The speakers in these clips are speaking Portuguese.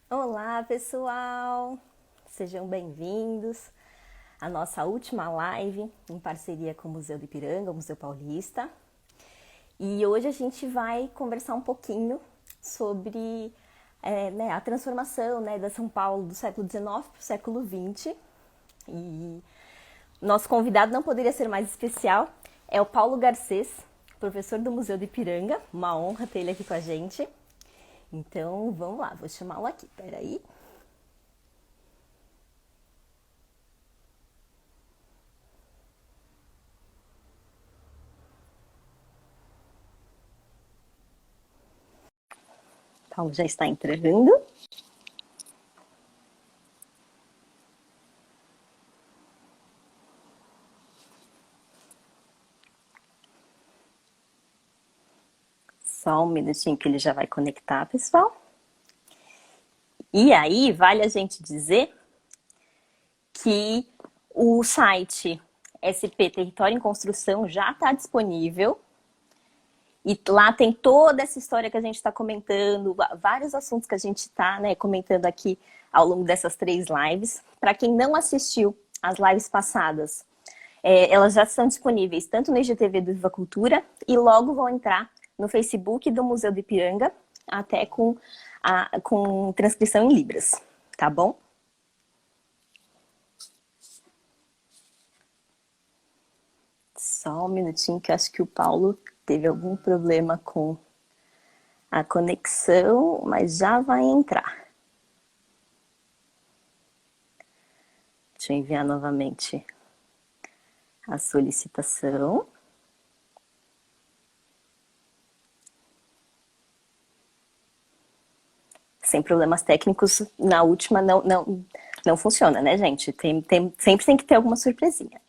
Olá, pessoal! Sejam bem-vindos à nossa última live em parceria com o Museu do Ipiranga, o Museu Paulista. E hoje a gente vai conversar um pouquinho sobre a transformação da São Paulo do século XIX para o século XX. E nosso convidado não poderia ser mais especial, é o Paulo Garcês, professor do Museu do Ipiranga. Uma honra ter ele aqui com a gente. Então, vamos lá, vou chamá-lo aqui, peraí. Paulo já está entrando. Só um minutinho que ele já vai conectar, pessoal. E aí, vale a gente dizer que o site SP Território em Construção já está disponível. E lá tem toda essa história que a gente está comentando, vários assuntos que a gente está comentando aqui ao longo dessas 3 lives. Para quem não assistiu as lives passadas, elas já estão disponíveis tanto no IGTV do Viva Cultura e logo vão entrar no Facebook do Museu do Ipiranga, até com transcrição em Libras, tá bom? Só um minutinho que eu acho que o Paulo teve algum problema com a conexão, mas já vai entrar. Deixa eu enviar novamente a solicitação. Sem problemas técnicos, na última não funciona, né, gente? Sempre tem que ter alguma surpresinha.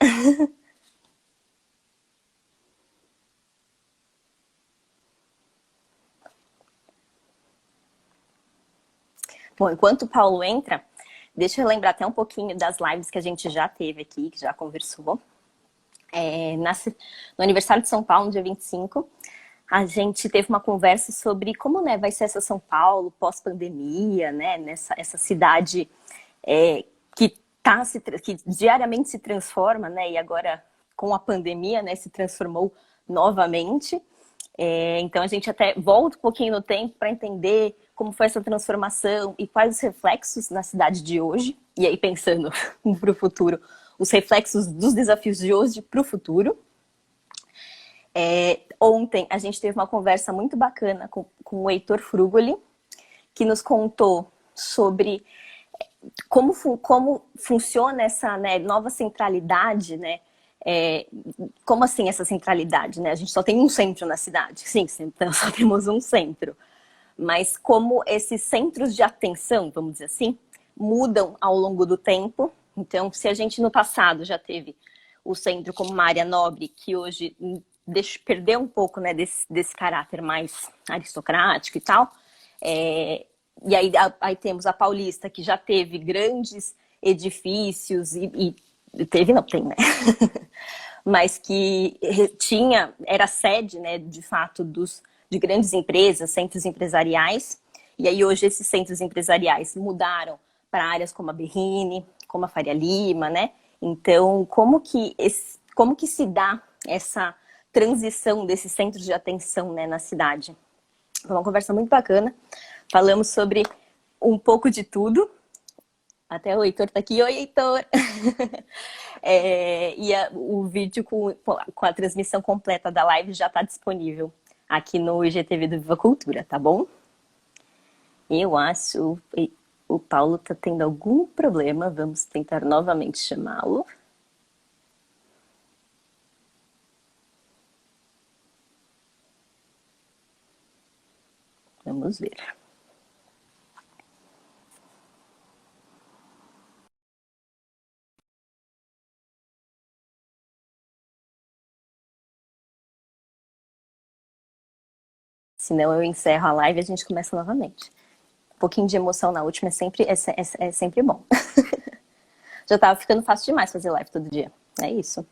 Bom, enquanto o Paulo entra, deixa eu lembrar até um pouquinho das lives que a gente já teve aqui, que já conversou. No aniversário de São Paulo, no dia 25, a gente teve uma conversa sobre como vai ser essa São Paulo pós-pandemia, essa cidade que diariamente se transforma, e agora com a pandemia se transformou novamente. Então a gente até volta um pouquinho no tempo para entender como foi essa transformação e quais os reflexos na cidade de hoje. E aí pensando para o futuro, os reflexos dos desafios de hoje para o futuro. Ontem a gente teve uma conversa muito bacana com o Heitor Frugoli, que nos contou sobre como funciona essa nova centralidade, como assim essa centralidade, A gente só tem um centro na cidade. Sim, então só temos um centro. Mas como esses centros de atenção, vamos dizer assim, mudam ao longo do tempo. Então, se a gente no passado já teve o centro como uma área nobre, que hoje perdeu um pouco desse caráter mais aristocrático e tal, e aí temos a Paulista, que já teve grandes edifícios e teve, não tem, né? Mas que era sede, de fato, de grandes empresas, centros empresariais. E aí hoje esses centros empresariais mudaram para áreas como a Berrini, como a Faria Lima, Então, como que se dá essa transição desses centros de atenção, na cidade? Foi uma conversa muito bacana. Falamos sobre um pouco de tudo. Até o Heitor tá aqui. Oi, Heitor! O vídeo com a transmissão completa da live já está disponível aqui no IGTV do Viva Cultura, tá bom? Eu acho o Paulo tá tendo algum problema. Vamos tentar novamente chamá-lo. Vamos ver. Senão eu encerro a live e a gente começa novamente. Um pouquinho de emoção na última é sempre bom. Já tava ficando fácil demais fazer live todo dia. É isso.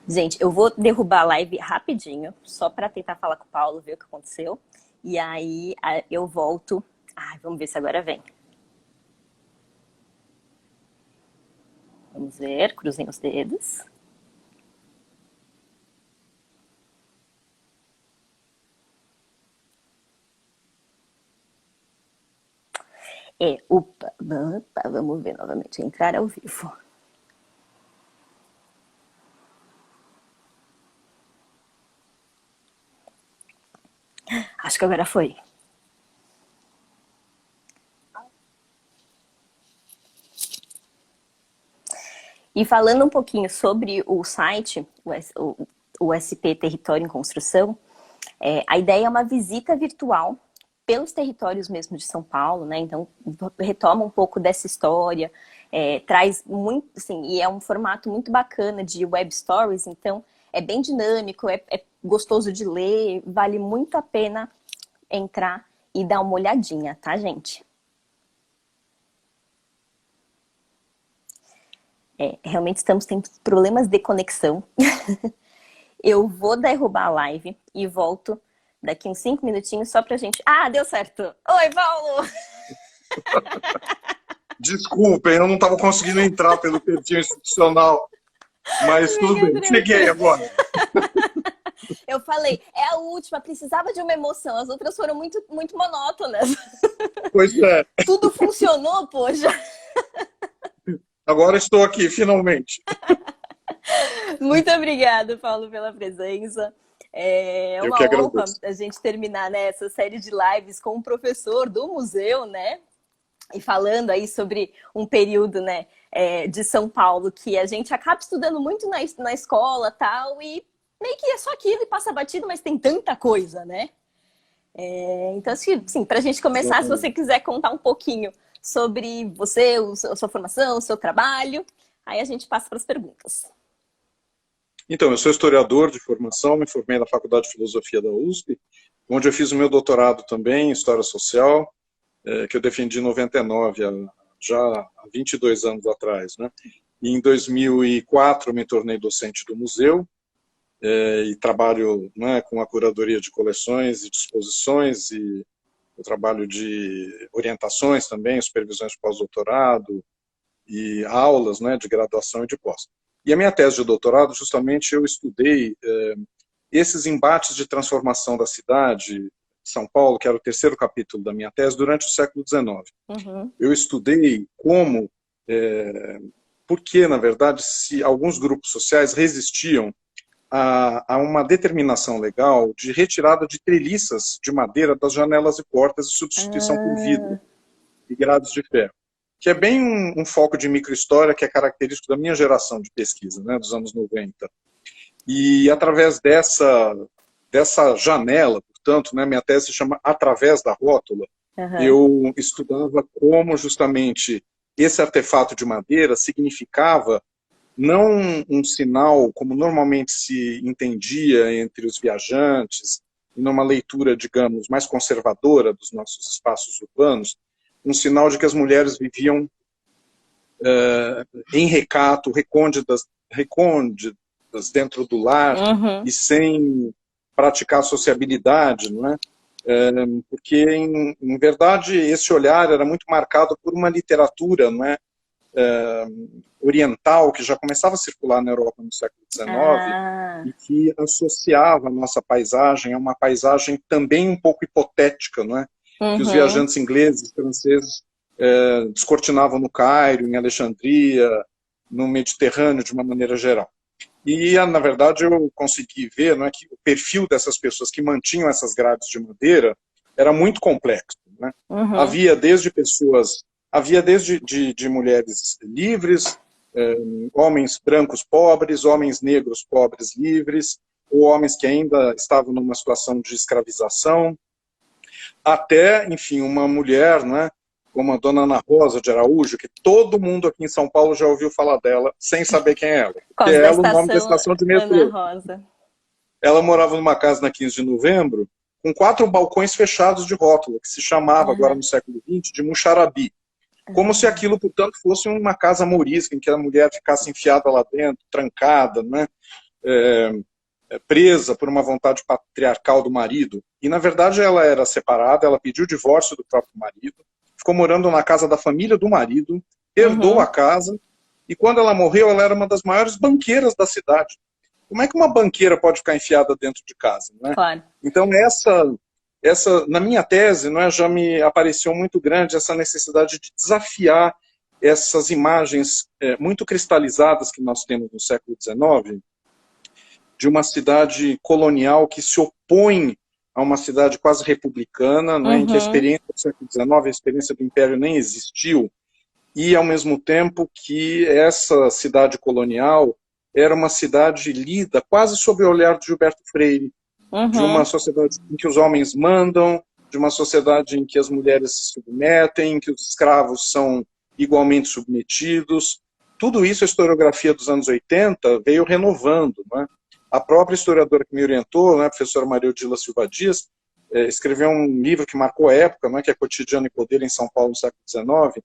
Gente, eu vou derrubar a live rapidinho, só para tentar falar com o Paulo, ver o que aconteceu. E aí eu volto. Ai, vamos ver se agora vem. Vamos ver, cruzem os dedos. Opa, vamos ver novamente, entrar ao vivo. Acho que agora foi. E falando um pouquinho sobre o site, o SP Território em Construção, a ideia é uma visita virtual pelos territórios mesmo de São Paulo, né? Então, retoma um pouco dessa história, traz muito, assim, e é um formato muito bacana de web stories, então é bem dinâmico, é gostoso de ler, vale muito a pena entrar e dar uma olhadinha, tá, gente? Realmente estamos tendo problemas de conexão. Eu vou derrubar a live e volto daqui uns 5 minutinhos só pra gente... Ah, deu certo! Oi, Paulo! Desculpem, eu não estava conseguindo entrar pelo perfil institucional, mas tudo bem, cheguei agora. Eu falei, é a última, precisava de uma emoção, as outras foram muito, muito monótonas. Pois é. Tudo funcionou, poxa. Agora estou aqui, finalmente. Muito obrigada, Paulo, pela presença. É uma honra a gente terminar, né, essa série de lives com um professor do museu, né? E falando aí sobre um período, né, de São Paulo que a gente acaba estudando muito na escola tal, e meio que é só aquilo e passa batido, mas tem tanta coisa, né? Então, assim, para a gente começar, se você quiser contar um pouquinho sobre você, a sua formação, o seu trabalho, aí a gente passa para as perguntas. Então, eu sou historiador de formação, me formei na Faculdade de Filosofia da USP, onde eu fiz o meu doutorado também em História Social, que eu defendi em 99, já há 22 anos atrás, né? E em 2004 me tornei docente do museu, e trabalho, né, com a curadoria de coleções e disposições, e o trabalho de orientações também, supervisões de pós-doutorado e aulas, né, de graduação e de pós. E a minha tese de doutorado, justamente, eu estudei esses embates de transformação da cidade de São Paulo, que era o terceiro capítulo da minha tese, durante o século XIX. Uhum. Eu estudei como, porque, na verdade, se alguns grupos sociais resistiam a uma determinação legal de retirada de treliças de madeira das janelas e portas e substituição por vidro e grades de ferro, que é bem um foco de microhistória que é característico da minha geração de pesquisa, né, dos anos 90. E através dessa janela, portanto, né, minha tese se chama Através da Rótula, eu estudava como justamente esse artefato de madeira significava não um sinal, como normalmente se entendia entre os viajantes, numa leitura, digamos, mais conservadora dos nossos espaços urbanos, um sinal de que as mulheres viviam em recato, recônditas dentro do lar, e sem praticar sociabilidade, não é? Porque, em verdade, esse olhar era muito marcado por uma literatura, não é? Oriental, que já começava a circular na Europa no século XIX, e que associava a nossa paisagem a uma paisagem também um pouco hipotética, não é? Que os viajantes ingleses, franceses, descortinavam no Cairo, em Alexandria, no Mediterrâneo, de uma maneira geral. E, na verdade, eu consegui ver, não é, que o perfil dessas pessoas que mantinham essas grades de madeira era muito complexo, né? Havia desde de mulheres livres, homens brancos pobres, homens negros pobres livres, ou homens que ainda estavam numa situação de escravização, até, enfim, uma mulher, né, como a dona Ana Rosa de Araújo, que todo mundo aqui em São Paulo já ouviu falar dela, sem saber quem é ela. Porque é ela o nome da estação de metrô. Ana Rosa. Ela morava numa casa na 15 de novembro, com 4 balcões fechados de rótula, que se chamava, agora no século XX, de Muxarabi. Como se aquilo, portanto, fosse uma casa mourisca, em que a mulher ficasse enfiada lá dentro, trancada, né? presa por uma vontade patriarcal do marido. E, na verdade, ela era separada, ela pediu o divórcio do próprio marido, ficou morando na casa da família do marido, herdou a casa, e quando ela morreu, ela era uma das maiores banqueiras da cidade. Como é que uma banqueira pode ficar enfiada dentro de casa, né? Claro. Então, na minha tese, não é, já me apareceu muito grande essa necessidade de desafiar essas imagens muito cristalizadas que nós temos no século XIX, de uma cidade colonial que se opõe a uma cidade quase republicana, não é, em que a experiência do século XIX, a experiência do Império nem existiu, e ao mesmo tempo que essa cidade colonial era uma cidade lida quase sob o olhar de Gilberto Freire, de uma sociedade em que os homens mandam, de uma sociedade em que as mulheres se submetem, em que os escravos são igualmente submetidos. Tudo isso a historiografia dos anos 80 veio renovando, não é? A própria historiadora que me orientou, né, a professora Maria Odila Silva Dias, escreveu um livro que marcou a época, né, que é Cotidiano e Poder em São Paulo no século XIX,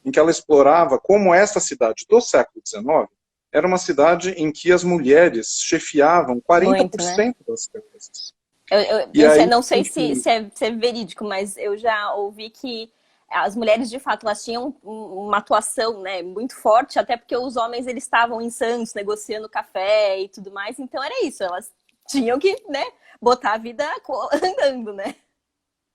em que ela explorava como essa cidade do século XIX era uma cidade em que as mulheres chefiavam 40% Muito, né? das casas. Eu não sei se é verídico, mas eu já ouvi que as mulheres, de fato, elas tinham uma atuação, né, muito forte, até porque os homens eles estavam em Santos negociando café e tudo mais, então era isso, elas tinham que, né, botar a vida andando, né?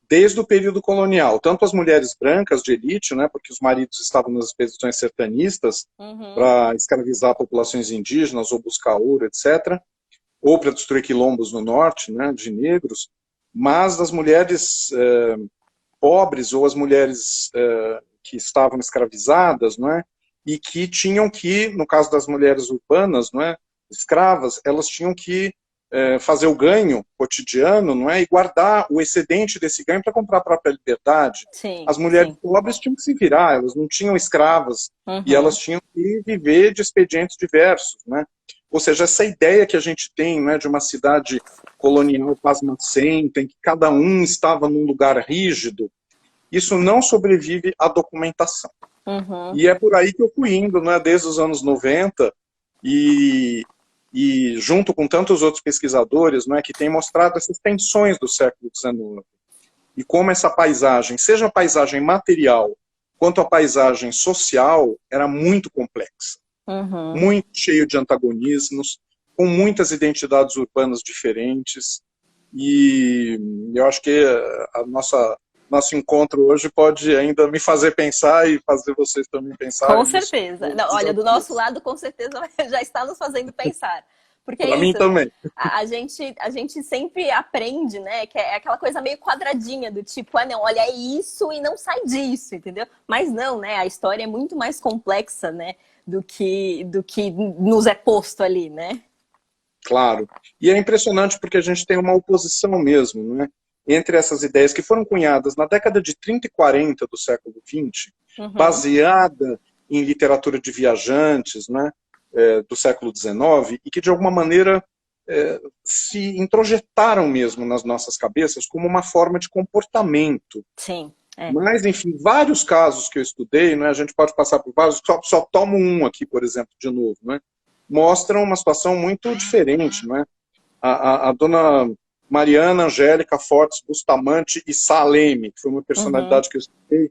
Desde o período colonial, tanto as mulheres brancas de elite, né, porque os maridos estavam nas expedições sertanistas para escravizar populações indígenas ou buscar ouro, etc., ou para destruir quilombos no norte, né, de negros, mas das mulheres pobres ou as mulheres que estavam escravizadas, não é? E que tinham que, no caso das mulheres urbanas, não é? Escravas, elas tinham que fazer o ganho cotidiano, não é? E guardar o excedente desse ganho para comprar a própria liberdade. Sim, As mulheres pobres tinham que se virar, elas não tinham escravas e elas tinham que viver de expedientes diversos, né? Ou seja, essa ideia que a gente tem, né, de uma cidade colonial pasmacenta, em que cada um estava num lugar rígido, isso não sobrevive à documentação. E é por aí que eu fui indo, né, desde os anos 90, e junto com tantos outros pesquisadores, né, que têm mostrado essas tensões do século XIX. E como essa paisagem, seja a paisagem material, quanto a paisagem social, era muito complexa. Muito cheio de antagonismos, com muitas identidades urbanas diferentes, e eu acho que nosso encontro hoje pode ainda me fazer pensar e fazer vocês também pensarem. Com certeza. Não, olha, do nosso lado, com certeza, já está nos fazendo pensar. Porque é Para mim isso, também. a gente sempre aprende, né? Que é aquela coisa meio quadradinha, do tipo, não, olha, é isso e não sai disso, entendeu? Mas não, né? A história é muito mais complexa, né? Do que nos é posto ali, né? Claro. E é impressionante porque a gente tem uma oposição mesmo, né? Entre essas ideias que foram cunhadas na década de 30 e 40 do século XX, baseada em literatura de viajantes, né? Do século XIX, e que de alguma maneira se introjetaram mesmo nas nossas cabeças como uma forma de comportamento. Sim. Mas, enfim, vários casos que eu estudei, né, a gente pode passar por vários, só tomo um aqui, por exemplo, de novo, né, mostram uma situação muito diferente. Né? A dona Mariana Angélica Fortes Bustamante e Saleme, que foi uma personalidade que eu estudei,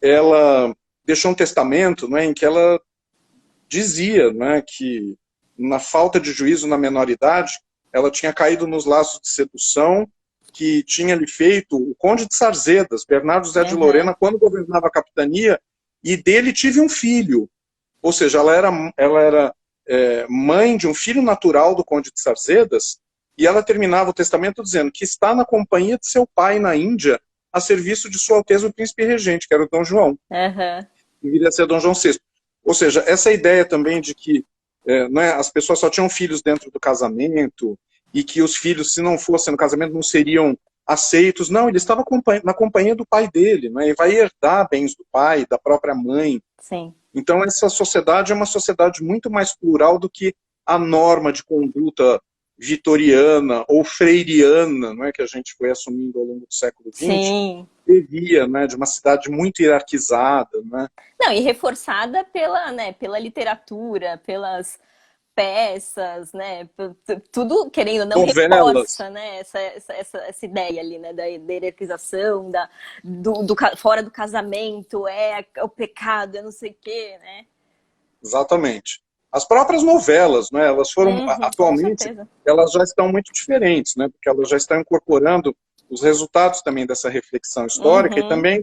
ela deixou um testamento, né, em que ela dizia, né, que na falta de juízo na menoridade, ela tinha caído nos laços de sedução que tinha lhe feito o conde de Sarzedas, Bernardo José de Lorena, quando governava a capitania, e dele tive um filho. Ou seja, ela era mãe de um filho natural do conde de Sarzedas, e ela terminava o testamento dizendo que está na companhia de seu pai na Índia, a serviço de Sua Alteza o Príncipe Regente, que era o Dom João. Que viria a ser Dom João VI. Ou seja, essa ideia também de que né, as pessoas só tinham filhos dentro do casamento, e que os filhos, se não fossem no casamento, não seriam aceitos. Não, ele estava na companhia do pai dele, né, e vai herdar bens do pai, da própria mãe. Sim. Então essa sociedade é uma sociedade muito mais plural do que a norma de conduta vitoriana ou freiriana, não é, que a gente foi assumindo ao longo do século XX. Sim. Devia, né, de uma cidade muito hierarquizada. Né? Não, e reforçada pela literatura, peças, né? Tudo, querendo ou não, Novelas. reforça, né? Essa ideia ali, né? Da hierarquização, fora do casamento, é o pecado, é não sei o quê, né? Exatamente. As próprias novelas, né, elas foram, Com atualmente, certeza. elas já estão muito diferentes, né, porque elas já estão incorporando os resultados também dessa reflexão histórica e também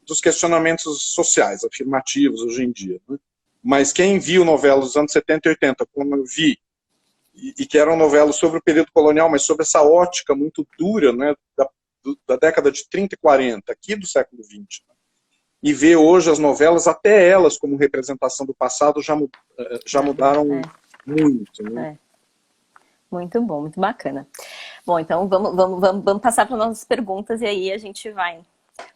dos questionamentos sociais, afirmativos hoje em dia. Né? Mas quem viu novelas dos anos 70 e 80, como eu vi, e que eram novelas sobre o período colonial, mas sobre essa ótica muito dura, né, da década de 30 e 40, aqui do século XX, e ver hoje as novelas, até elas como representação do passado, já mudaram muito. Né? Muito bom, muito bacana. Bom, então vamos passar para nossas perguntas e aí a gente vai,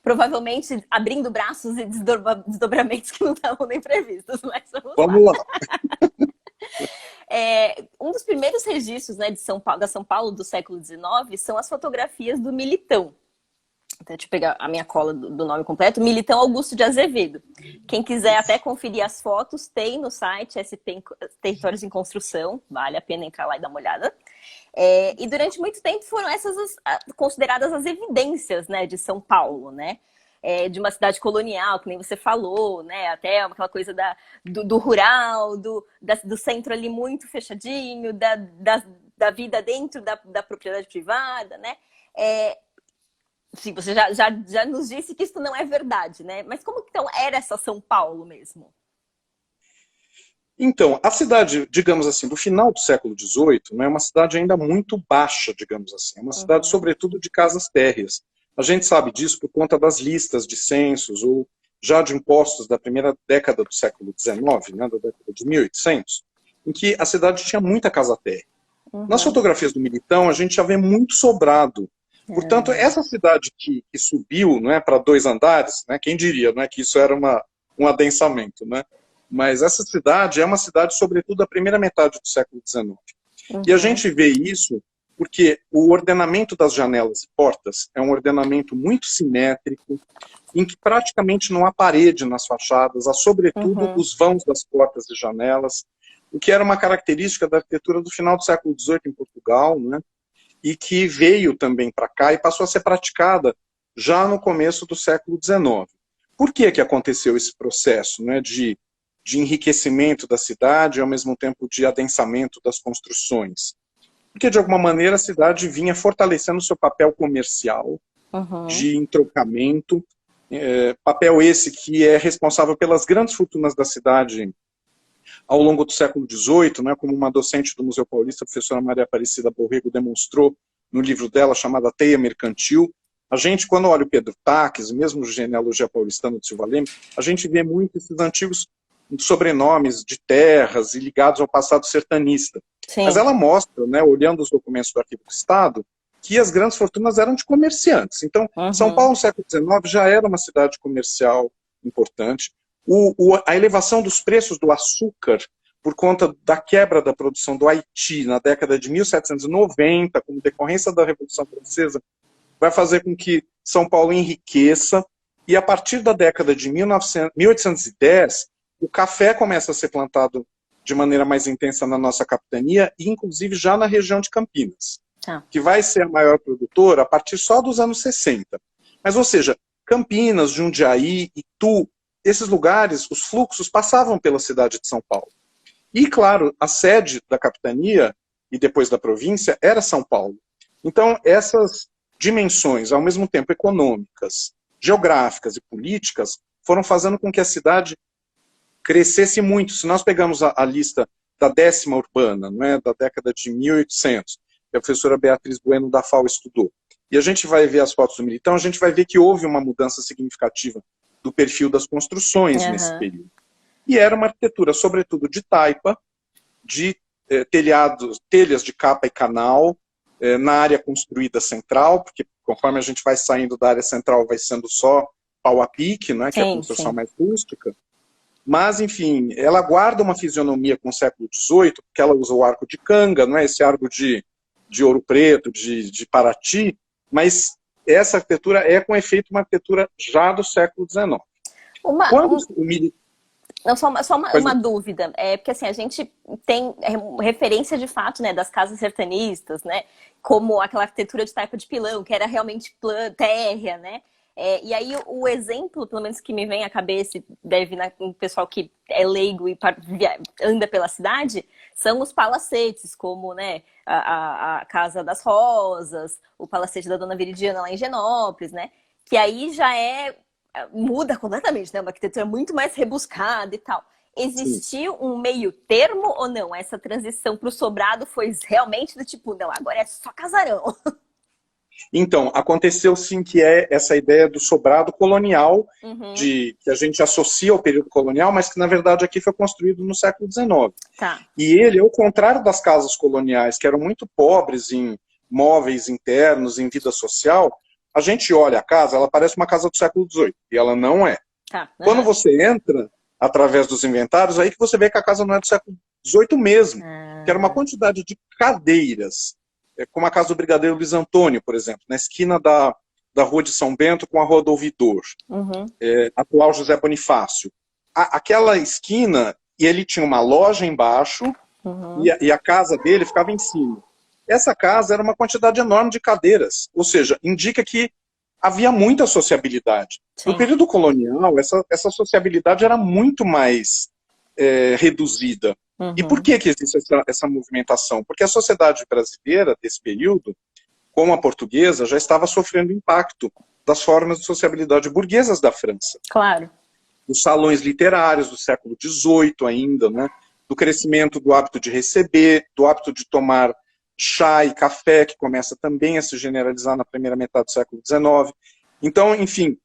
provavelmente, abrindo braços e desdobramentos que não estavam nem previstos, mas Vamos lá. Um dos primeiros registros, né, da São Paulo do século XIX são as fotografias do Militão. Então, deixa eu pegar a minha cola do nome completo. Militão Augusto de Azevedo. Quem quiser até conferir as fotos, tem no site SP Territórios em Construção. Vale a pena entrar lá e dar uma olhada. E durante muito tempo foram essas consideradas as evidências, né, de São Paulo, né? De uma cidade colonial, que nem você falou, né? Até aquela coisa do rural, do centro ali muito fechadinho, da vida dentro da propriedade privada, né? Sim, você já nos disse que isso não é verdade, né? Mas como então era essa São Paulo mesmo? Então, a cidade, digamos assim, do final do século XVIII, né, é uma cidade ainda muito baixa, digamos assim. É uma cidade, sobretudo, de casas térreas. A gente sabe disso por conta das listas de censos ou já de impostos da primeira década do século XIX, né, da década de 1800, em que a cidade tinha muita casa térrea. Nas fotografias do Militão, a gente já vê muito sobrado. Portanto, essa cidade que subiu, né, para 2 andares, né, quem diria, né, que isso era um adensamento, né? Mas essa cidade é uma cidade, sobretudo, da primeira metade do século XIX. E a gente vê isso porque o ordenamento das janelas e portas é um ordenamento muito simétrico, em que praticamente não há parede nas fachadas, há, sobretudo, os vãos das portas e janelas, o que era uma característica da arquitetura do final do século XVIII em Portugal, né? E que veio também para cá e passou a ser praticada já no começo do século XIX. Por que aconteceu esse processo, né, de enriquecimento da cidade e, ao mesmo tempo, de adensamento das construções? Porque, de alguma maneira, a cidade vinha fortalecendo seu papel comercial, de entrocamento, papel esse que é responsável pelas grandes fortunas da cidade ao longo do século XVIII, né, como uma docente do Museu Paulista, a professora Maria Aparecida Borrego, demonstrou no livro dela, chamada Teia Mercantil. A gente, quando olha o Pedro Taques, mesmo Genealogia Paulistana do Silva Leme, a gente vê muito esses antigos sobrenomes de terras e ligados ao passado sertanista. Sim. Mas ela mostra, né, olhando os documentos do Arquivo do Estado, que as grandes fortunas eram de comerciantes. Então, São Paulo, no século XIX, já era uma cidade comercial importante. A elevação dos preços do açúcar por conta da quebra da produção do Haiti na década de 1790, como decorrência da Revolução Francesa, vai fazer com que São Paulo enriqueça, e a partir da década de 1810, o café começa a ser plantado de maneira mais intensa na nossa capitania, e inclusive já na região de Campinas, que vai ser a maior produtora a partir só dos anos 60. Mas, ou seja, Campinas, Jundiaí, Itu, esses lugares, os fluxos passavam pela cidade de São Paulo. E, claro, a sede da capitania e depois da província era São Paulo. Então, essas dimensões, ao mesmo tempo econômicas, geográficas e políticas, foram fazendo com que a cidade crescesse muito. Se nós pegamos a lista da 10ª urbana, não é, da década de 1800, que a professora Beatriz Bueno da FAO estudou, e a gente vai ver as fotos do Militão, a gente vai ver que houve uma mudança significativa do perfil das construções nesse período. E era uma arquitetura, sobretudo, de taipa, de telhas de capa e canal, na área construída central, porque conforme a gente vai saindo da área central, vai sendo só pau a pique, né, que é a construção mais rústica. Mas, enfim, ela guarda uma fisionomia com o século XVIII, porque ela usa o arco de Canga, não é, esse arco de Ouro Preto, de Paraty, mas essa arquitetura é, com efeito, uma arquitetura já do século XIX. Não, só Pois uma dúvida. É porque assim, a gente tem referência de fato, né, das casas sertanistas, né? Como aquela arquitetura de taipa de pilão, que era realmente térrea, né? E aí o exemplo, pelo menos que me vem à cabeça, deve no pessoal que é leigo e anda pela cidade, são os palacetes, como, né, a Casa das Rosas, o palacete da Dona Viridiana lá em Genópolis, né? Que aí já muda completamente, né? Uma arquitetura muito mais rebuscada e tal. sim. Existiu um meio termo ou não? Essa transição para o sobrado foi realmente do tipo, não, agora é só casarão. Então, aconteceu sim que é essa ideia do sobrado colonial, Uhum, que a gente associa ao período colonial, mas que na verdade aqui foi construído no século XIX. tá. E ele, ao contrário das casas coloniais, que eram muito pobres em móveis internos, em vida social, a gente olha a casa, ela parece uma casa do século XVIII, e ela não é. Tá. Quando Uhum. você entra, através dos inventários, aí que você vê que a casa não é do século XVIII mesmo, que era uma Ah, quantidade de cadeiras, como a casa do Brigadeiro Luiz Antônio, por exemplo, na esquina da Rua de São Bento com a Rua do Ouvidor, uhum, atual José Bonifácio. Aquela esquina, e ele tinha uma loja embaixo, uhum. e a casa dele ficava em cima. Essa casa era uma quantidade enorme de cadeiras, ou seja, indica que havia muita sociabilidade. No Sim. período colonial, essa sociabilidade era muito mais reduzida. E por Uhum. que existe essa movimentação? Porque a sociedade brasileira, desse período, como a portuguesa, já estava sofrendo impacto das formas de sociabilidade burguesas da França. Claro. Os salões literários do século XVIII ainda, né? Do crescimento do hábito de receber, do hábito de tomar chá e café, que começa também a se generalizar na primeira metade do século XIX. Então, enfim,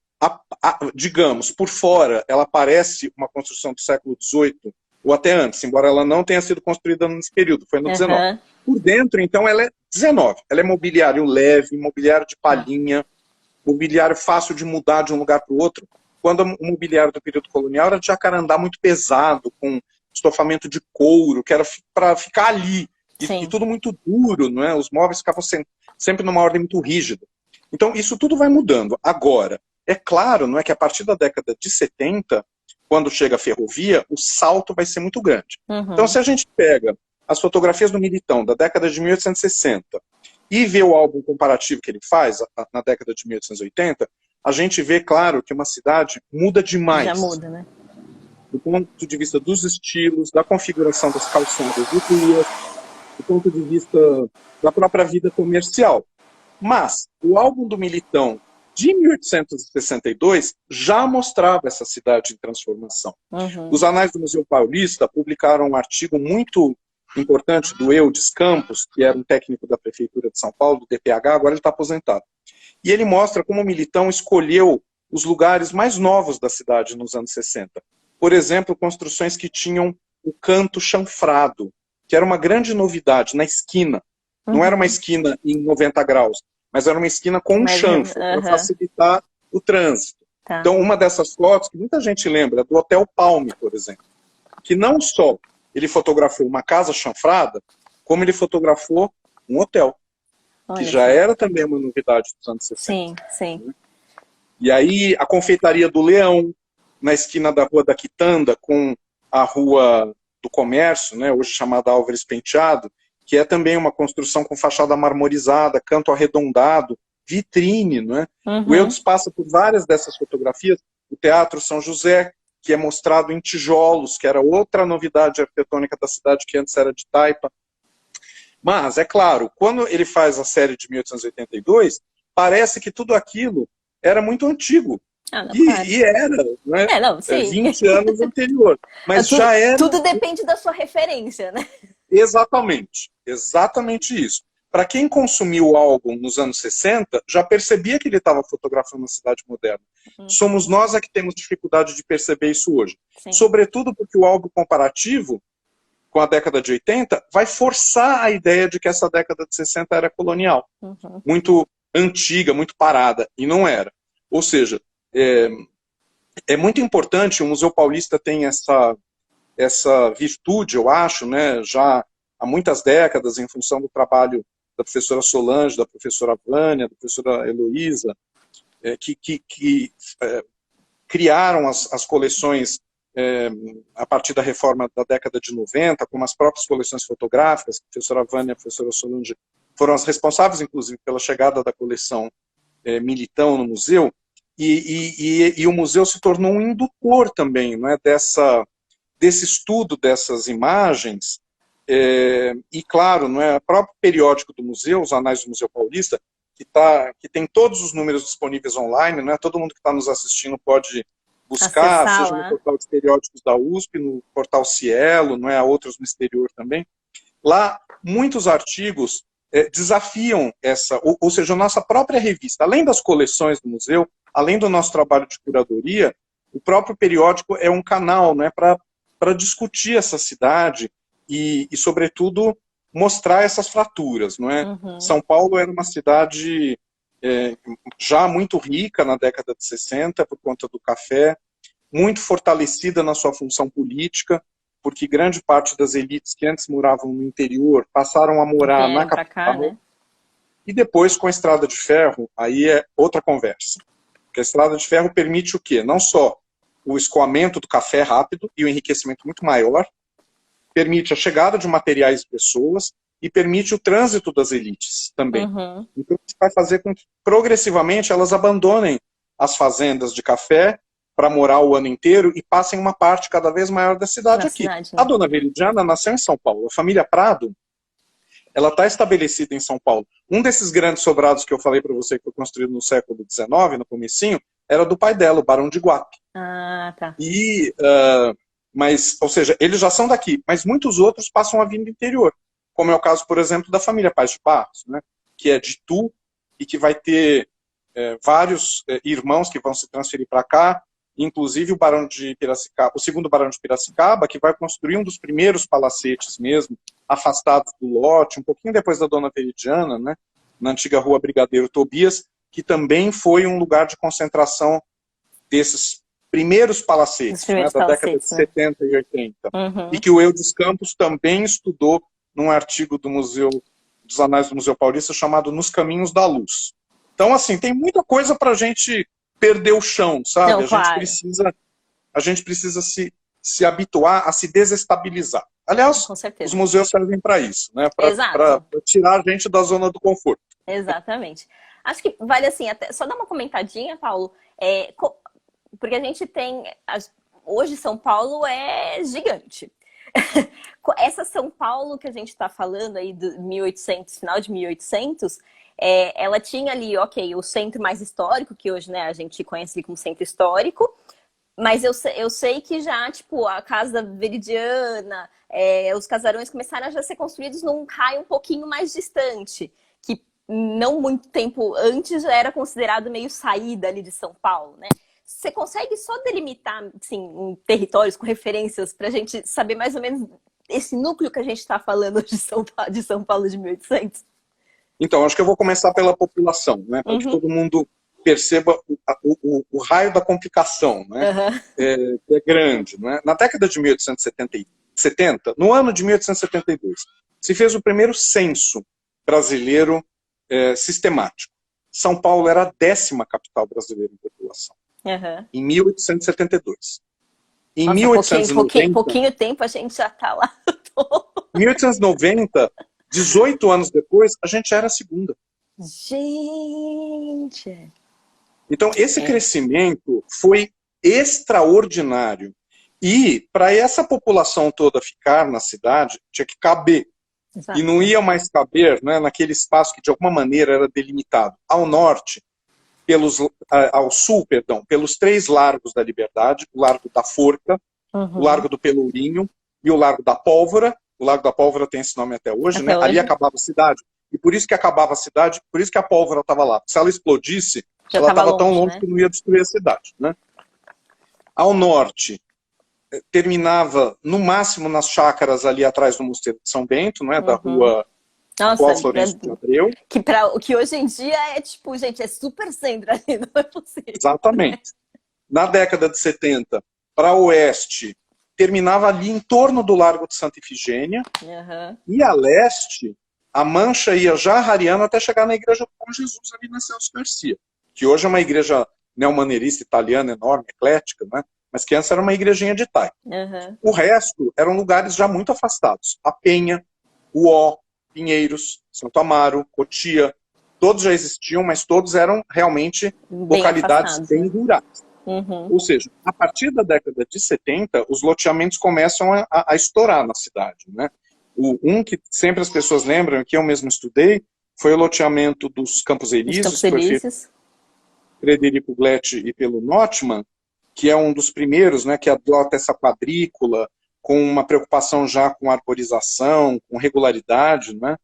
digamos, por fora, ela parece uma construção do século XVIII, ou até antes, embora ela não tenha sido construída nesse período, foi no XIX. Uhum. Por dentro, então, ela é XIX. Ela é mobiliário leve, mobiliário de Tá. palhinha, mobiliário fácil de mudar de um lugar para o outro, quando o mobiliário do período colonial era de jacarandá muito pesado, com estofamento de couro, que era para ficar ali, e Sim. tudo muito duro, não é? Os móveis ficavam sempre numa ordem muito rígida. Então, isso tudo vai mudando. Agora, é claro, não é que a partir da década de 70, quando chega a ferrovia, o salto vai ser muito grande. Então, Uhum. se a gente pega as fotografias do Militão da década de 1860 e vê o álbum comparativo que ele faz na década de 1880, a gente vê, claro, que uma cidade muda Já demais muda, né? do ponto de vista dos estilos, da configuração das calçadas e ruas, do ponto de vista da própria vida comercial. Mas o álbum do Militão de 1862 já mostrava essa cidade em transformação. Uhum. Os Anais do Museu Paulista publicaram um artigo muito importante do Eudes Campos, que era um técnico da Prefeitura de São Paulo, do DPH, agora ele está aposentado. E ele mostra como o Militão escolheu os lugares mais novos da cidade nos anos 60. Por exemplo, construções que tinham o canto chanfrado, que era uma grande novidade na esquina. Não era uma Uhum. esquina em 90 graus, mas era uma esquina com um Mas, chanfro, para uhum. facilitar o trânsito. Tá. Então, uma dessas fotos, que muita gente lembra, é do Hotel Palme, por exemplo, que não só ele fotografou uma casa chanfrada, como ele fotografou um hotel, que Olha já só. era também uma novidade dos anos 60. Sim, sim. E aí, a Confeitaria do Leão, na esquina da Rua da Quitanda, com a Rua do Comércio, né, hoje chamada Álvares Penteado, que é também uma construção com fachada marmorizada, canto arredondado, vitrine. Né? O Uhum. Eudes passa por várias dessas fotografias. O Teatro São José, que é mostrado em tijolos, que era outra novidade arquitetônica da cidade, que antes era de taipa. Mas, é claro, quando ele faz a série de 1882, parece que tudo aquilo era muito antigo. Ah, não, claro. E era, né? Não, sim. 20 anos anterior. Mas Tudo, já era tudo depende da sua referência, né? exatamente isso. Para quem consumiu o álbum nos anos 60, já percebia que ele estava fotografando uma cidade moderna. Uhum. Somos nós que temos dificuldade de perceber isso hoje. Sim. Sobretudo porque o álbum comparativo com a década de 80 vai forçar a ideia de que essa década de 60 era colonial. Uhum. Muito antiga, muito parada. E não era. Ou seja, é muito importante, o Museu Paulista tem essa virtude, eu acho, né, já há muitas décadas, em função do trabalho da professora Solange, da professora Vânia, da professora Heloísa, que criaram as coleções a partir da reforma da década de 90, como as próprias coleções fotográficas, a professora Vânia e a professora Solange foram as responsáveis, inclusive, pela chegada da coleção Militão no museu, e o museu se tornou um indutor também, não é, desse estudo dessas imagens, e claro, não é, o próprio periódico do museu, os Anais do Museu Paulista, que tem todos os números disponíveis online, não é, todo mundo que está nos assistindo pode buscar, Acessar seja no lá. portal de periódicos da USP, no portal Cielo, não é, há outros no exterior também. Lá, muitos artigos desafiam ou seja, a nossa própria revista, além das coleções do museu, além do nosso trabalho de curadoria, o próprio periódico é um canal, né, para discutir essa cidade e, sobretudo, mostrar essas fraturas, não é? Uhum. São Paulo era uma cidade já muito rica na década de 60 por conta do café, muito fortalecida na sua função política, porque grande parte das elites que antes moravam no interior passaram a morar na capital, cá, né? E depois com a estrada de ferro, aí é outra conversa. Porque a estrada de ferro permite o quê? Não só o escoamento do café rápido e o enriquecimento muito maior, permite a chegada de materiais e pessoas, e permite o trânsito das elites também. Uhum. Então, isso vai fazer com que, progressivamente, elas abandonem as fazendas de café para morar o ano inteiro e passem uma parte cada vez maior da cidade aqui. Cidade, né? A dona Veridiana nasceu em São Paulo. A família Prado, ela está estabelecida em São Paulo. Um desses grandes sobrados que eu falei para você, que foi construído no século XIX, no comecinho, era do pai dela, o Barão de Guape. Ah, tá. Mas, ou seja, eles já são daqui, mas muitos outros passam a vir do interior. Como é o caso, por exemplo, da família Paz de Barros, né, que é de Itu e que vai ter vários irmãos que vão se transferir para cá, inclusive o Barão de Piracicaba, o segundo Barão de Piracicaba, que vai construir um dos primeiros palacetes mesmo, afastados do lote, um pouquinho depois da Dona Veridiana, né, na antiga rua Brigadeiro Tobias, que também foi um lugar de concentração desses primeiros palacetes, né, da década de 70 e 80. Uhum. E que o Eudes Campos também estudou num artigo do Museu, dos Anais do Museu Paulista, chamado Nos Caminhos da Luz. Então, assim, tem muita coisa para a gente perder o chão, sabe? Não, a gente precisa se habituar a se desestabilizar. Aliás, os museus servem para isso, né? Para tirar a gente da zona do conforto. Exatamente. Acho que vale, assim, até só dar uma comentadinha, Paulo, porque a gente tem... Hoje São Paulo é gigante. Essa São Paulo que a gente está falando aí do 1800, final de 1800, ela tinha ali, ok, o centro mais histórico, que hoje, né, a gente conhece como centro histórico, mas eu sei que já, tipo, a Casa Veridiana, os casarões começaram a já ser construídos num raio um pouquinho mais distante, que não muito tempo antes já era considerado meio saída ali de São Paulo, né? Você consegue só delimitar, assim, em territórios com referências para a gente saber mais ou menos esse núcleo que a gente está falando de São Paulo de 1800? Então, acho que eu vou começar pela população, né, para que todo mundo perceba o raio da complicação, né, que é grande. Né? Na década de 1870, no ano de 1872, se fez o primeiro censo brasileiro sistemático. São Paulo era a 10ª capital brasileira em população. Em 1872. Em 1890, pouquinho tempo a gente já está lá. Em 1890, 18 anos depois, a gente era a 2ª. Gente! Então, esse crescimento foi extraordinário. E, para essa população toda ficar na cidade, tinha que caber. Exato. E não ia mais caber, né, naquele espaço que, de alguma maneira, era delimitado. Ao norte, ao sul, perdão, pelos 3 largos da Liberdade, o Largo da Forca, o Largo do Pelourinho e o Largo da Pólvora. O Largo da Pólvora tem esse nome até hoje, né? Ali acabava a cidade. E por isso que acabava a cidade, por isso que a pólvora estava lá. Se ela explodisse, ela estava tão longe, né, que não ia destruir a cidade. Né? Ao norte, terminava no máximo nas chácaras ali atrás do Mosteiro de São Bento, né? Da rua... Nossa, Florencio de Abreu. Que hoje em dia é tipo, gente, é super centro ali, não é possível. Exatamente. Na década de 70, para oeste, terminava ali em torno do Largo de Santa Ifigênia. E a leste, a mancha ia já rareando até chegar na Igreja do Bom Jesus, ali na Celso Garcia. Que hoje é uma igreja neomaneirista italiana enorme, eclética, né? mas que antes era uma igrejinha de taipa. Uhum. O resto eram lugares já muito afastados. A Penha, Uó, Pinheiros, Santo Amaro, Cotia, todos já existiam, mas todos eram realmente Bem localidades afastados, bem né? rurais. Uhum. Ou seja, a partir da década de 70, os loteamentos começam a estourar na cidade, né? Um que sempre as pessoas lembram, que eu mesmo estudei, foi o loteamento dos Campos Os Elíseos, Campos que foi feito Elíseos. por Frederico Gletti e pelo Notman, que é um dos primeiros, né, que adota essa quadrícula, com uma preocupação já com arborização, com regularidade, né?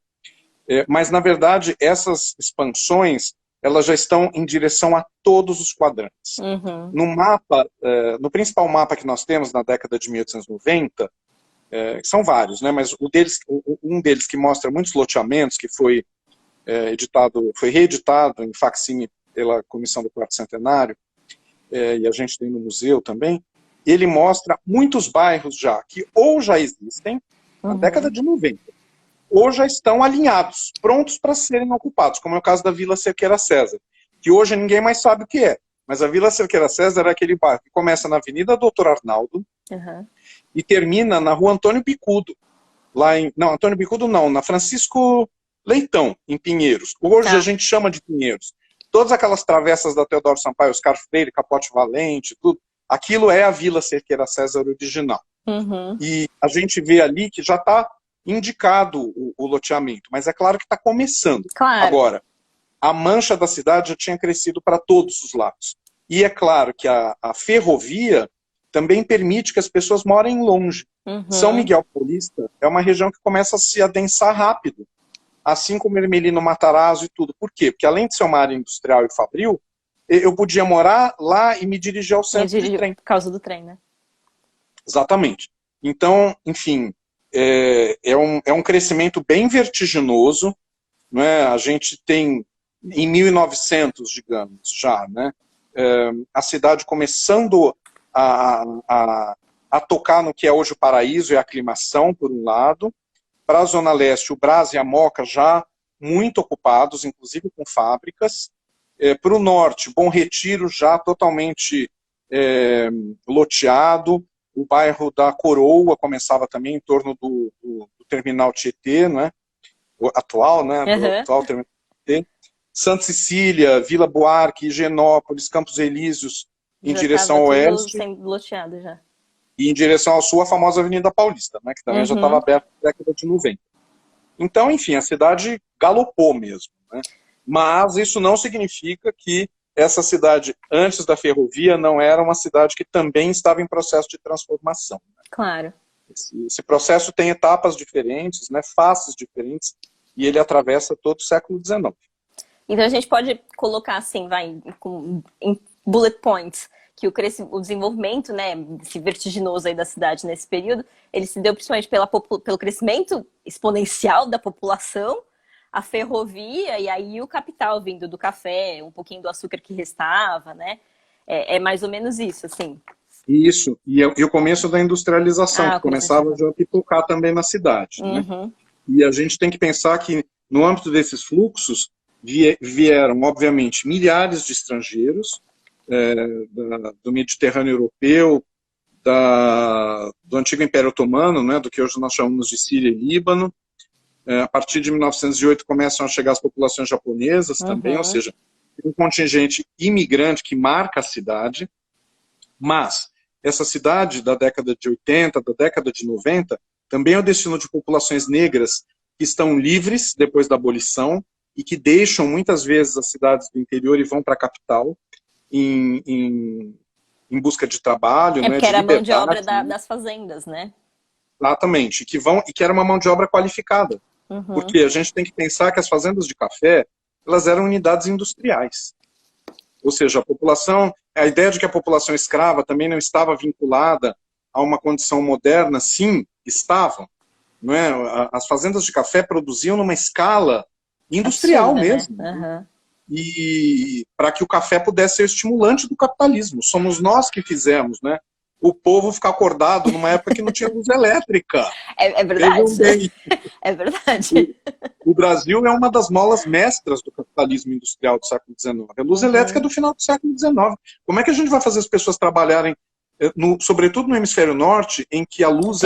Mas, na verdade, essas expansões, elas já estão em direção a todos os quadrantes. Uhum. No mapa, no principal mapa que nós temos na década de 1890, são vários, né, mas um deles que mostra muitos loteamentos, que foi reeditado em facsímile pela Comissão do Quarto Centenário, e a gente tem no museu também, ele mostra muitos bairros já, que ou já existem, na década de 90, ou já estão alinhados, prontos para serem ocupados, como é o caso da Vila Cerqueira César, que hoje ninguém mais sabe o que é. Mas a Vila Cerqueira César é aquele bairro que começa na Avenida Doutor Arnaldo e termina na Rua Antônio Bicudo. Antônio Bicudo não, na Francisco Leitão, em Pinheiros. Hoje a gente chama de Pinheiros. Todas aquelas travessas da Teodoro Sampaio, Oscar Freire, Capote Valente, tudo, aquilo é a Vila Cerqueira César original. Uhum. E a gente vê ali que já está indicado o loteamento, mas é claro que está começando. Claro. Agora, a mancha da cidade já tinha crescido para todos os lados. E é claro que a ferrovia também permite que as pessoas morem longe. Uhum. São Miguel Paulista é uma região que começa a se adensar rápido, assim como Ermelino Matarazzo e tudo. Por quê? Porque além de ser uma área industrial e fabril, eu podia morar lá e me dirigir ao centro de trem. Por causa do trem, né? Exatamente. Então, enfim, é um crescimento bem vertiginoso, né? A gente tem, em 1900, digamos, já, né? A cidade começando a tocar no que é hoje o Paraíso e a aclimação, por um lado. Para a Zona Leste, o Brás e a Moca já muito ocupados, inclusive com fábricas. Para o Norte, Bom Retiro já totalmente loteado. O bairro da Coroa começava também em torno do terminal Tietê, né? O atual, né? Uhum. Do atual terminal Tietê. Santa Cecília, Vila Buarque, Higienópolis, Campos Elíseos, em direção ao oeste. Sendo loteado já. E em direção ao sul, a famosa Avenida Paulista, né? Que também já estava aberta na década de 90. Então, enfim, a cidade galopou mesmo, né? Mas isso não significa que essa cidade, antes da ferrovia, não era uma cidade que também estava em processo de transformação. Né? Claro. Esse processo tem etapas diferentes, né, faces diferentes, e ele atravessa todo o século XIX. Então a gente pode colocar assim, em bullet points, que o desenvolvimento, né, esse vertiginoso aí da cidade nesse período, ele se deu principalmente pelo crescimento exponencial da população, a ferrovia e aí o capital vindo do café, um pouquinho do açúcar que restava, né? É mais ou menos isso, assim. Isso, e o começo da industrialização, que começava já a pipocar também na cidade. Né? E a gente tem que pensar que, no âmbito desses fluxos, vieram, obviamente, milhares de estrangeiros do Mediterrâneo Europeu, do antigo Império Otomano, né, do que hoje nós chamamos de Síria e Líbano. A partir de 1908 começam a chegar as populações japonesas também, ou seja, um contingente imigrante que marca a cidade, mas essa cidade da década de 80, da década de 90, também é o destino de populações negras que estão livres depois da abolição e que deixam muitas vezes as cidades do interior e vão para a capital em busca de trabalho, né, porque de era a mão de liberdade, obra das fazendas, né? Exatamente, e que era uma mão de obra qualificada. Porque a gente tem que pensar que as fazendas de café, elas eram unidades industriais. Ou seja, a ideia de que a população escrava também não estava vinculada a uma condição moderna, sim, estavam. Não é? As fazendas de café produziam numa escala industrial absurda, mesmo. Né? E para que o café pudesse ser o estimulante do capitalismo. Somos nós que fizemos, né? O povo ficar acordado numa época que não tinha luz elétrica. É verdade. É verdade. O Brasil é uma das molas mestras do capitalismo industrial do século XIX. A luz elétrica é do final do século XIX. Como é que a gente vai fazer as pessoas trabalharem sobretudo no hemisfério norte, em que a luz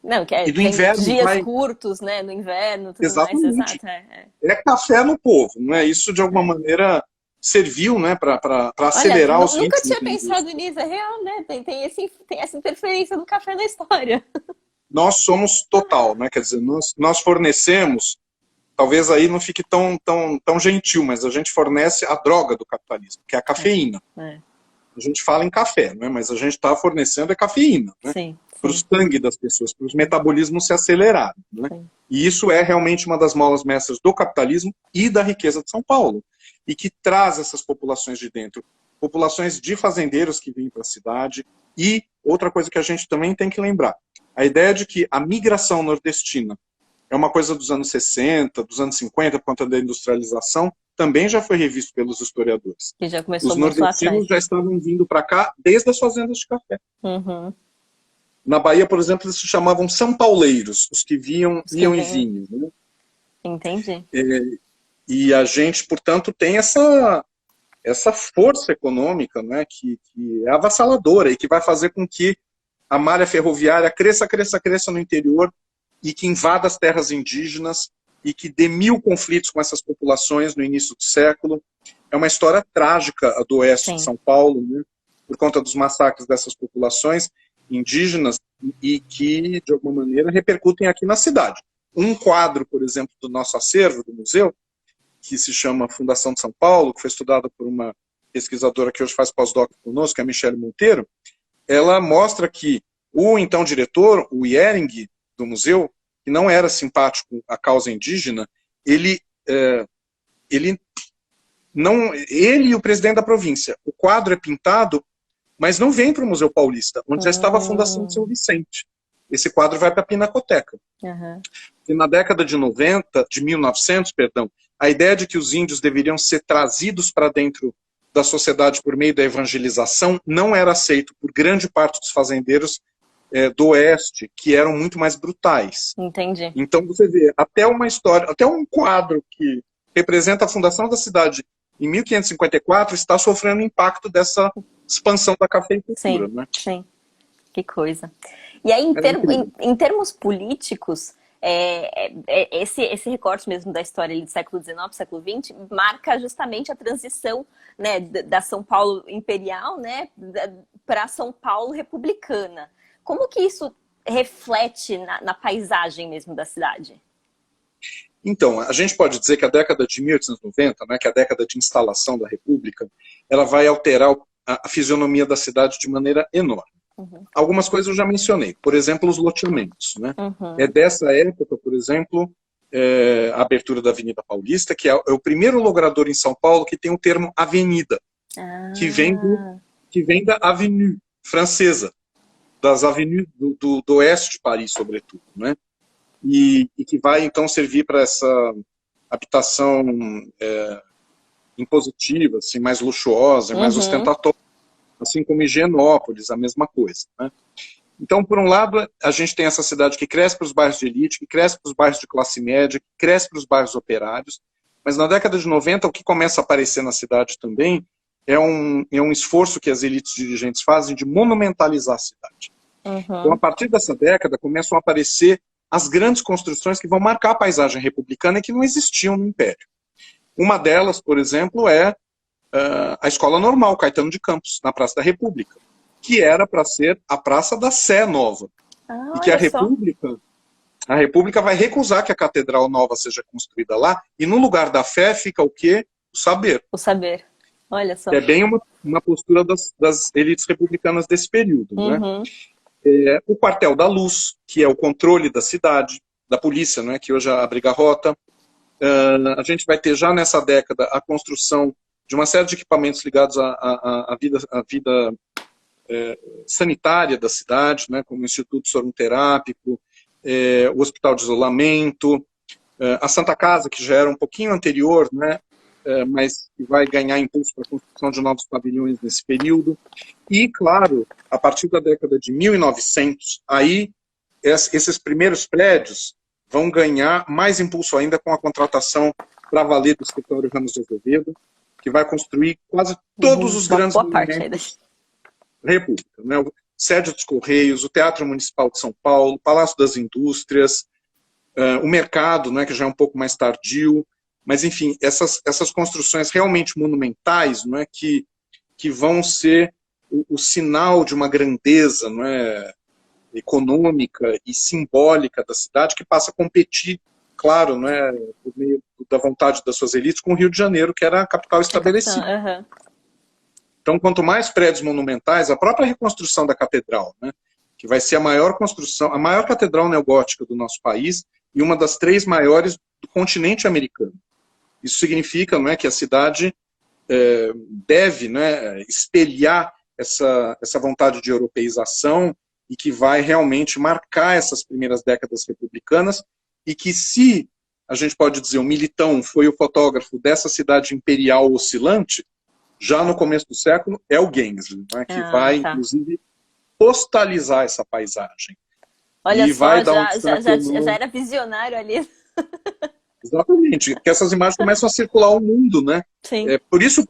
Não, que e do tem inverno dias curtos, né? No inverno, tudo mais, exatamente. exato. É café no povo, não é? Isso, de alguma maneira, serviu, né, para Olha, acelerar os nunca ritmos tinha da indústria. pensado nisso, é real, né? Tem essa interferência do café na história. Nós somos total, né? Quer dizer, nós fornecemos, talvez aí não fique tão gentil, mas a gente fornece a droga do capitalismo, que é a cafeína. A gente fala em café, né? Mas a gente está fornecendo a cafeína, né? Sim, para o sangue das pessoas, para os metabolismos se acelerarem. Né? E isso é realmente uma das molas mestras do capitalismo e da riqueza de São Paulo, e que traz essas populações de dentro, populações de fazendeiros que vêm para a cidade. E outra coisa que a gente também tem que lembrar, a ideia de que a migração nordestina é uma coisa dos anos 60, dos anos 50, por conta da industrialização, também já foi revisto pelos historiadores. Que já começou Os muito lá nordestinos atrás. já estavam vindo para cá desde as fazendas de café. Uhum. Na Bahia, por exemplo, eles se chamavam São Pauleiros, os que iam e vinham. Né? Entendi. E a gente, portanto, tem essa força econômica, né, que é avassaladora e que vai fazer com que a malha ferroviária cresça no interior e que invada as terras indígenas e que dê 1000 conflitos com essas populações no início do século. É uma história trágica a do oeste de São Paulo, né, por conta dos massacres dessas populações indígenas e que, de alguma maneira, repercutem aqui na cidade. Um quadro, por exemplo, do nosso acervo, do museu, que se chama Fundação de São Paulo, que foi estudada por uma pesquisadora que hoje faz pós-doc conosco, que é a Michele Monteiro, ela mostra que o então diretor, o Iering, do museu, que não era simpático à causa indígena, ele e o presidente da província, o quadro é pintado, mas não vem para o Museu Paulista, onde já estava a Fundação de São Vicente. Esse quadro vai para a Pinacoteca. E na década de 1900, a ideia de que os índios deveriam ser trazidos para dentro da sociedade por meio da evangelização não era aceito por grande parte dos fazendeiros do oeste, que eram muito mais brutais. Entendi. Então você vê, até uma história, até um quadro que representa a fundação da cidade em 1554 está sofrendo impacto dessa expansão da cafeicultura. Sim, né? sim. Que coisa. E aí, em termos políticos, esse recorte mesmo da história ali do século XIX, século XX, marca justamente a transição, né, da São Paulo imperial, né, para São Paulo republicana. Como que isso reflete na paisagem mesmo da cidade? Então, a gente pode dizer que a década de 1890, né, que é a década de instalação da República, ela vai alterar a fisionomia da cidade de maneira enorme. Algumas coisas eu já mencionei, por exemplo, os loteamentos. Né? É dessa época, por exemplo, a abertura da Avenida Paulista, que é o primeiro logrador em São Paulo que tem o termo avenida, que vem da Avenue francesa, das avenues do oeste de Paris, sobretudo. Né? E que vai, então, servir para essa habitação impositiva, assim, mais luxuosa, mais ostentatória, assim como Higienópolis, a mesma coisa. Né? Então, por um lado, a gente tem essa cidade que cresce para os bairros de elite, que cresce para os bairros de classe média, que cresce para os bairros operários, mas na década de 90, o que começa a aparecer na cidade também é um esforço que as elites dirigentes fazem de monumentalizar a cidade. Então, a partir dessa década, começam a aparecer as grandes construções que vão marcar a paisagem republicana e que não existiam no Império. Uma delas, por exemplo, é a Escola Normal Caetano de Campos, na Praça da República, que era para ser a Praça da Sé Nova. E que a República vai recusar que a Catedral Nova seja construída lá, e no lugar da fé fica o quê? O saber. O saber. Olha só. É bem uma postura das elites republicanas desse período. Né? O Quartel da Luz, que é o controle da cidade, da polícia, né, que hoje abriga a rota. A gente vai ter já nessa década a construção de uma série de equipamentos ligados à vida sanitária da cidade, né, como o Instituto Soroterápico, o Hospital de Isolamento, a Santa Casa, que já era um pouquinho anterior, né, mas que vai ganhar impulso para a construção de novos pavilhões nesse período. E, claro, a partir da década de 1900, aí esses primeiros prédios vão ganhar mais impulso ainda com a contratação para valer do escritório Ramos de Azevedo, que vai construir quase todos os grandes monumentos República, né? Sede dos Correios, o Teatro Municipal de São Paulo, o Palácio das Indústrias, o mercado, né, que já é um pouco mais tardio, mas enfim, essas construções realmente monumentais, não é, que vão ser o sinal de uma grandeza, não é, econômica e simbólica da cidade, que passa a competir, claro, não é, por meio da vontade das suas elites, com o Rio de Janeiro, que era a capital estabelecida. Uhum. Então, quanto mais prédios monumentais, a própria reconstrução da catedral, né, que vai ser a maior construção, a maior catedral neogótica do nosso país e uma das 3 maiores do continente americano. Isso significa, não é, que a cidade deve, né, espelhar essa vontade de europeização e que vai realmente marcar essas primeiras décadas republicanas e que, se a gente pode dizer, o Militão foi o fotógrafo dessa cidade imperial oscilante, já no começo do século é o Gensler, né, que vai, inclusive, postalizar essa paisagem. Olha e só, vai dar já era visionário ali. Exatamente, que essas imagens começam a circular o mundo, né? Sim. Por isso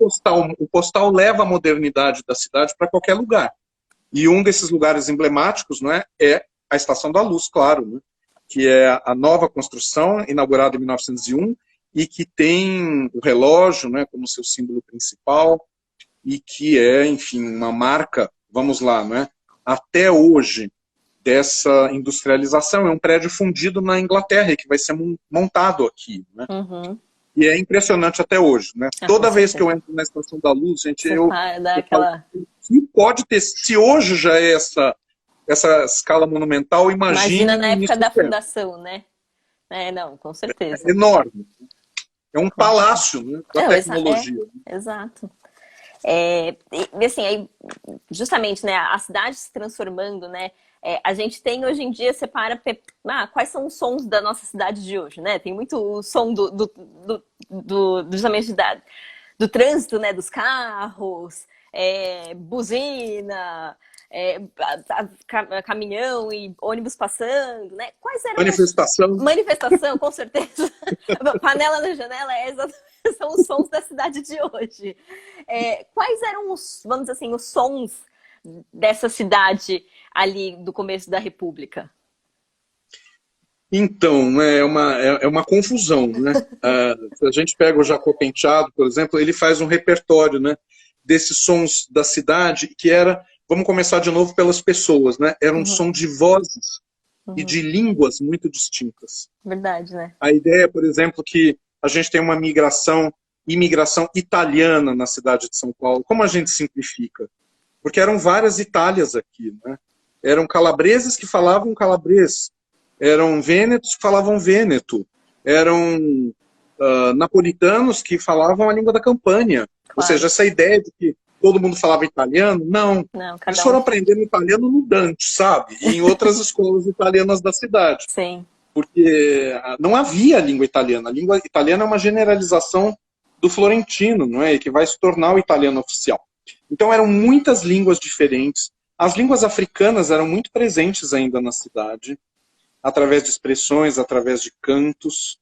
o postal leva a modernidade da cidade para qualquer lugar. E um desses lugares emblemáticos, né, é a Estação da Luz, claro, né, que é a nova construção, inaugurada em 1901, e que tem o relógio, né, como seu símbolo principal, e que é, enfim, uma marca, vamos lá, né, até hoje, dessa industrialização. É um prédio fundido na Inglaterra, que vai ser montado aqui, né? Uhum. E é impressionante até hoje, né? Toda vez que eu entro na Estação da Luz, gente, eu aquela... se hoje já é essa escala monumental, imagina na época da fundação, né? Não, com certeza. É enorme. É um palácio, né, da tecnologia. Exato. E assim, aí, justamente, né, a cidade se transformando, né? A gente tem hoje em dia, separa quais são os sons da nossa cidade de hoje, né? Tem muito o som justamente do trânsito, né? Dos carros, buzina, caminhão e ônibus passando, né? Quais eram manifestação, com certeza. Panela na janela, são os sons da cidade de hoje. Quais eram vamos dizer assim, os sons dessa cidade ali do começo da República? Então, é uma confusão, né? Se a gente pega o Jacó Penteado, por exemplo, ele faz um repertório, né, desses sons da cidade, que era, vamos começar de novo pelas pessoas, né? Era um som de vozes e de línguas muito distintas. Verdade, né? A ideia, por exemplo, que a gente tem uma imigração italiana na cidade de São Paulo. Como a gente simplifica? Porque eram várias Itálias aqui, né? Eram calabreses que falavam calabrês, eram vênetos que falavam vêneto, eram napolitanos que falavam a língua da Campânia. Claro. Ou seja, essa ideia de que todo mundo falava italiano, não. Eles foram aprendendo italiano no Dante, sabe? E em outras escolas italianas da cidade. Sim. Porque não havia língua italiana. A língua italiana é uma generalização do florentino, não é? Que vai se tornar o italiano oficial. Então eram muitas línguas diferentes. As línguas africanas eram muito presentes ainda na cidade, através de expressões, através de cantos.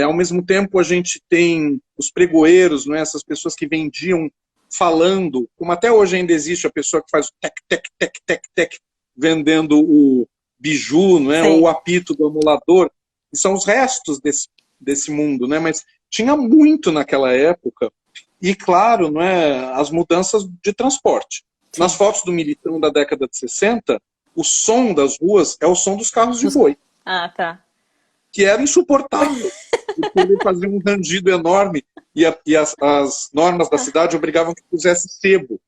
Ao mesmo tempo, a gente tem os pregoeiros, não é? Essas pessoas que vendiam falando, como até hoje ainda existe a pessoa que faz o tec, tec, tec, tec, tec, vendendo o biju, não é? Ou o apito do amolador. E são os restos desse mundo, né? Mas tinha muito naquela época. E, claro, não é, as mudanças de transporte. Sim. Nas fotos do Militão da década de 60, o som das ruas é o som dos carros de boi. Ah, tá. Que era insuportável. Porque ele fazia um rangido enorme e as normas da cidade obrigavam que pusesse sebo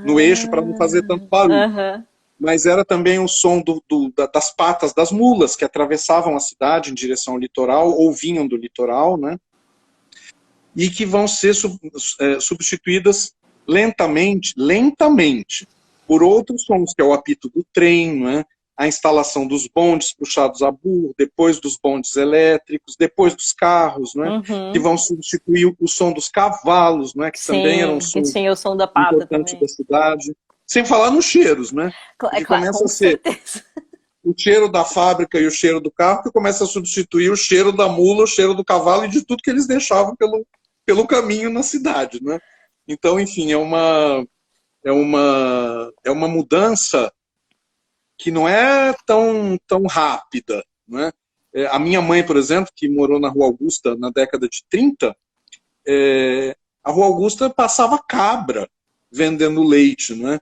no eixo para não fazer tanto barulho. Mas era também o som das patas das mulas que atravessavam a cidade em direção ao litoral ou vinham do litoral, né? E que vão ser substituídas lentamente, por outros sons, que é o apito do trem, né? A instalação dos bondes puxados a burro, depois dos bondes elétricos, depois dos carros, né? Que vão substituir o som dos cavalos, né? Que também era um som, que tinha o som da pata importante também da cidade. Sem falar nos cheiros, né? Que começa a ser o cheiro da fábrica e o cheiro do carro, que começa a substituir o cheiro da mula, o cheiro do cavalo e de tudo que eles deixavam pelo caminho na cidade, né? Então, enfim, é uma é uma mudança que não é tão rápida, não é? A minha mãe, por exemplo, que morou na Rua Augusta na década de 30, a Rua Augusta passava cabra vendendo leite, não é?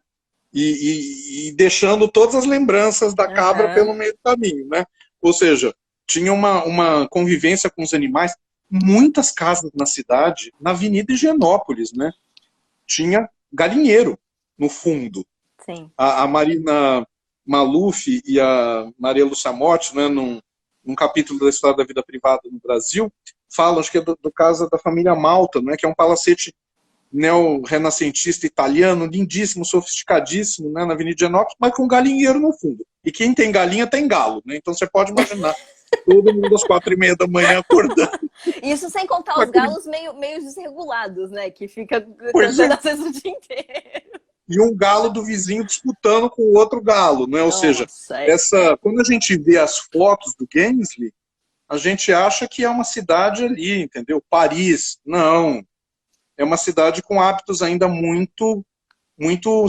E deixando todas as lembranças da cabra pelo meio do caminho, né? Ou seja, tinha uma convivência com os animais. Muitas casas na cidade, na Avenida Higienópolis, né? Tinha galinheiro no fundo. Sim. A Marina Maluf e a Maria Lúcia Motti, né, num capítulo da história da vida privada no Brasil, falam, acho que é do caso da família Malta, né, que é um palacete neo-renascentista italiano, lindíssimo, sofisticadíssimo, né, na Avenida Higienópolis, mas com galinheiro no fundo. E quem tem galinha tem galo, né? Então você pode imaginar todo mundo às 4h30 da manhã acordando. Isso sem contar os galos meio desregulados, né? Que fica cantando às vezes o dia inteiro. E um galo do vizinho disputando com o outro galo, né? Ou seja, quando a gente vê as fotos do Gainesville, a gente acha que é uma cidade ali, entendeu? Paris, não. É uma cidade com hábitos ainda muito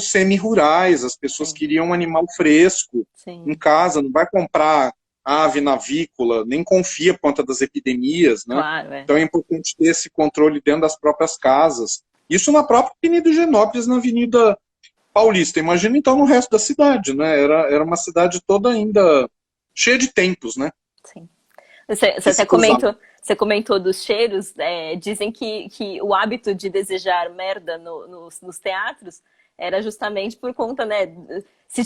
semi-rurais. As pessoas queriam um animal fresco em casa, não vai comprar ave navícola, nem confia por conta das epidemias, né? Claro, Então é importante ter esse controle dentro das próprias casas. Isso na própria Avenida Higienópolis, na Avenida Paulista. Imagina então no resto da cidade, né? Era uma cidade toda ainda cheia de tempos, né? Sim. Você até comentou dos cheiros, dizem que o hábito de desejar merda nos teatros era justamente por conta, né? Se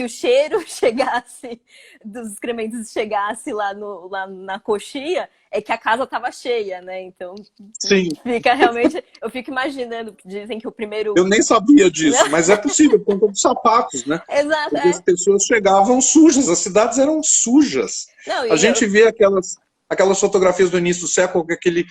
o cheiro chegasse, dos excrementos chegasse lá na coxia, é que a casa estava cheia, né? Então, sim, fica realmente... Eu fico imaginando, dizem que o primeiro... Eu nem sabia disso, mas é possível, por conta dos sapatos, né? Exato, porque as pessoas chegavam sujas, as cidades eram sujas. Não, a gente vê aquelas fotografias do início do século, aquele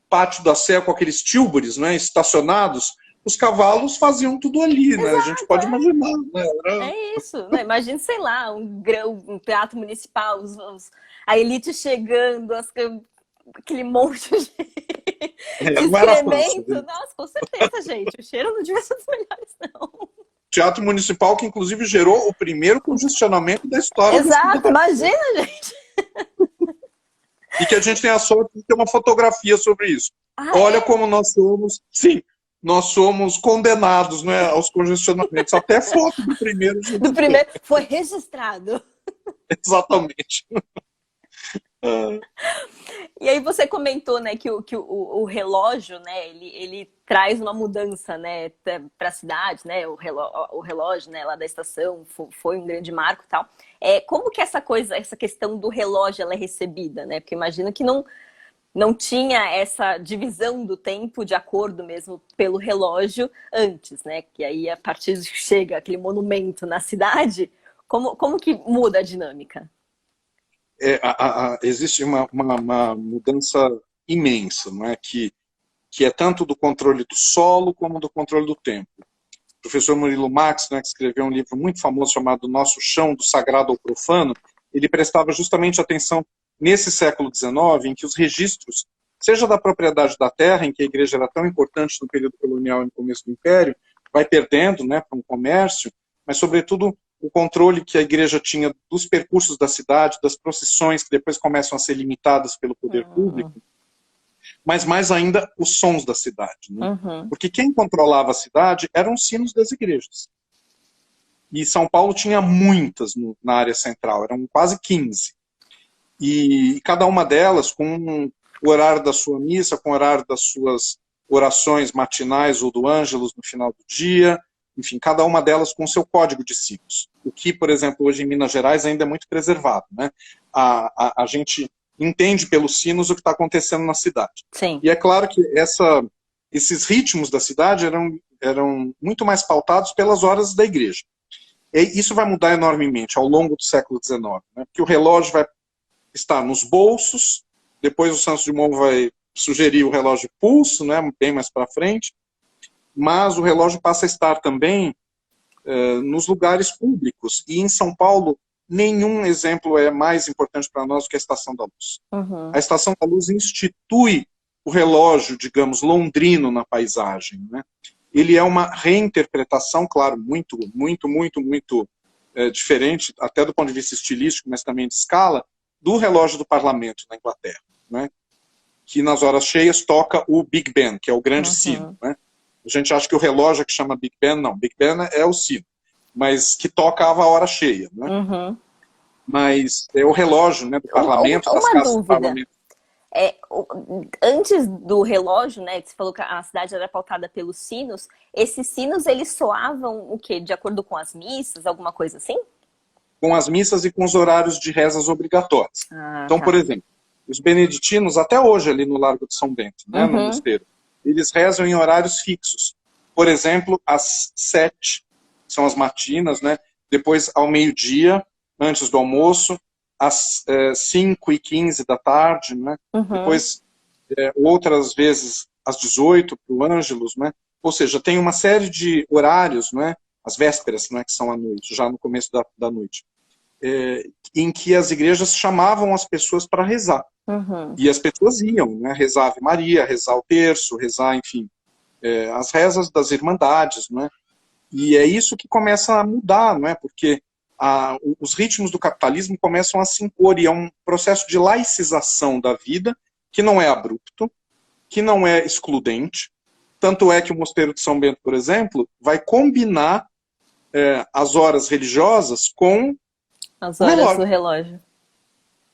pátio da Sé com aqueles tilburies, né, estacionados, os cavalos faziam tudo ali, né? Exato, a gente pode imaginar, né? É isso, né? Imagina, sei lá, um teatro municipal, a elite chegando, aquele monte de não era fácil, excremento. Nossa, com certeza, gente. O cheiro não devia ser dos melhores, não. Teatro Municipal que, inclusive, gerou o primeiro congestionamento da história. Exato, imagina, gente. E que a gente tem a sorte de ter uma fotografia sobre isso. Olha como nós somos... Sim. Nós somos condenados, né, aos congestionamentos. Até foto do primeiro. Do primeiro foi registrado. Exatamente. E aí você comentou, né, que o relógio, né, ele traz uma mudança, né, para a cidade, né, o relógio, né, lá da estação foi um grande marco e tal. Como que essa questão do relógio ela é recebida, né? Porque imagino que não tinha essa divisão do tempo de acordo mesmo pelo relógio antes, né? Que aí, a partir de que chega aquele monumento na cidade, como que muda a dinâmica? Existe uma mudança imensa, não é? Que é tanto do controle do solo como do controle do tempo. O professor Murilo Marx, né, que escreveu um livro muito famoso chamado Nosso Chão, do Sagrado ao Profano, ele prestava justamente atenção nesse século XIX, em que os registros, seja da propriedade da terra, em que a igreja era tão importante no período colonial e no começo do Império, vai perdendo, né, para um comércio, mas, sobretudo, o controle que a igreja tinha dos percursos da cidade, das procissões, que depois começam a ser limitadas pelo poder público, mas mais ainda os sons da cidade. Né? Porque quem controlava a cidade eram os sinos das igrejas. E São Paulo tinha muitas na área central, eram quase 15. E cada uma delas com o horário da sua missa, com o horário das suas orações matinais ou do Ângelus no final do dia, enfim, cada uma delas com o seu código de sinos. O que, por exemplo, hoje em Minas Gerais ainda é muito preservado. Né? A gente entende pelos sinos o que está acontecendo na cidade. Sim. E é claro que esses ritmos da cidade eram muito mais pautados pelas horas da igreja. E isso vai mudar enormemente ao longo do século XIX, né? Porque o relógio vai estar nos bolsos, depois o Santos Dumont vai sugerir o relógio pulso, né, bem mais para frente, mas o relógio passa a estar também nos lugares públicos. E em São Paulo, nenhum exemplo é mais importante para nós do que a Estação da Luz. A Estação da Luz institui o relógio, digamos, londrino na paisagem. Né? ele é uma reinterpretação, claro, muito diferente, até do ponto de vista estilístico, mas também de escala, do relógio do parlamento na Inglaterra, né? Que nas horas cheias toca o Big Ben, que é o grande sino, né? A gente acha que o relógio que chama Big Ben, não. Big Ben é o sino, mas que tocava a hora cheia, né? Mas é o relógio, né, do parlamento, das Uma casas do dúvida. parlamento. Antes do relógio, né, que você falou que a cidade era pautada pelos sinos, esses sinos, eles soavam o quê? De acordo com as missas, alguma coisa assim? Com as missas e com os horários de rezas obrigatórias. Então, Tá. por exemplo, os beneditinos, até hoje ali no Largo de São Bento, né, no mosteiro, eles rezam em horários fixos. Por exemplo, às 7, são as matinas, né, depois ao meio-dia, antes do almoço, às 5h15 da tarde, né, depois outras vezes às 18 para o Ângelus, né, ou seja, tem uma série de horários, né, as vésperas, né, que são à noite, já no começo da noite, em que as igrejas chamavam as pessoas para rezar. E as pessoas iam, né, rezar Ave Maria, rezar o terço, rezar, enfim, as rezas das irmandades, né? E é isso que começa a mudar, não é? Porque os ritmos do capitalismo começam a se impor, e é um processo de laicização da vida que não é abrupto, que não é excludente. Tanto é que o Mosteiro de São Bento, por exemplo, vai combinar as horas religiosas com as o horas do relógio. relógio.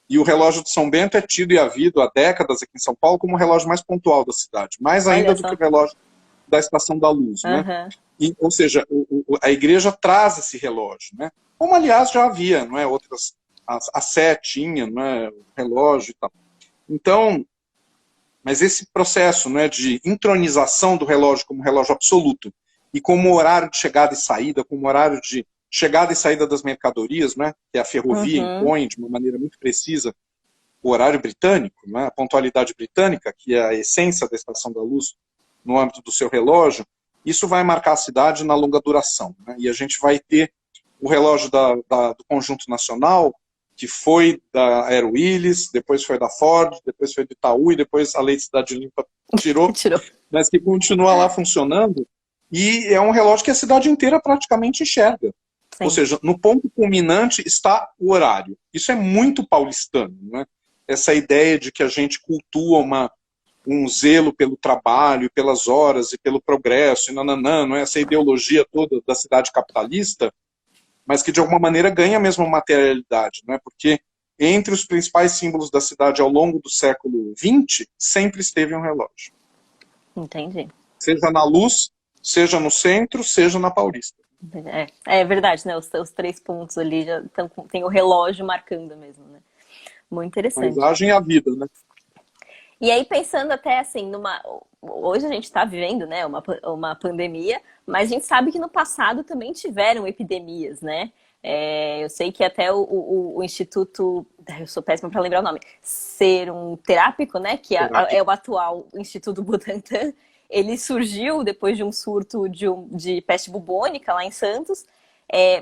E o relógio de São Bento é tido e havido há décadas aqui em São Paulo como o relógio mais pontual da cidade, mais ainda do que o relógio da Estação da Luz, né? Ou seja, a igreja traz esse relógio, né? Como, aliás, já havia, não é? Outras, a Sé tinha, não é? O relógio e tal. Então, mas esse processo, não é, de intronização do relógio como relógio absoluto e como horário de chegada e saída, como horário de chegada e saída das mercadorias, né? Que a ferrovia impõe de uma maneira muito precisa o horário britânico, né? A pontualidade britânica, que é a essência da Estação da Luz no âmbito do seu relógio, isso vai marcar a cidade na longa duração, né? E a gente vai ter o relógio do Conjunto Nacional, que foi da Aero Willis, depois foi da Ford, depois foi do Itaú, e depois a Lei de Cidade Limpa tirou, mas que continua lá funcionando, e é um relógio que a cidade inteira praticamente enxerga. Sim. Ou seja, no ponto culminante está o horário. Isso é muito paulistano, né? Essa ideia de que a gente cultua um zelo pelo trabalho, pelas horas e pelo progresso, e nananã, não é? Essa ideologia toda da cidade capitalista, mas que de alguma maneira ganha a mesma materialidade, não é? Porque entre os principais símbolos da cidade ao longo do século XX, sempre esteve um relógio. Entendi. Seja na Luz, seja no centro, seja na Paulista. É verdade, né? Os 3 pontos ali já tem o relógio marcando mesmo, né? Muito interessante. A paisagem e a vida, né? E aí, pensando até assim, hoje a gente está vivendo, né, uma pandemia, mas a gente sabe que no passado também tiveram epidemias, né? Eu sei que até o Instituto, eu sou péssima para lembrar o nome, Serum Terápico, né, que é o atual Instituto Butantan, ele surgiu depois de um surto de peste bubônica lá em Santos,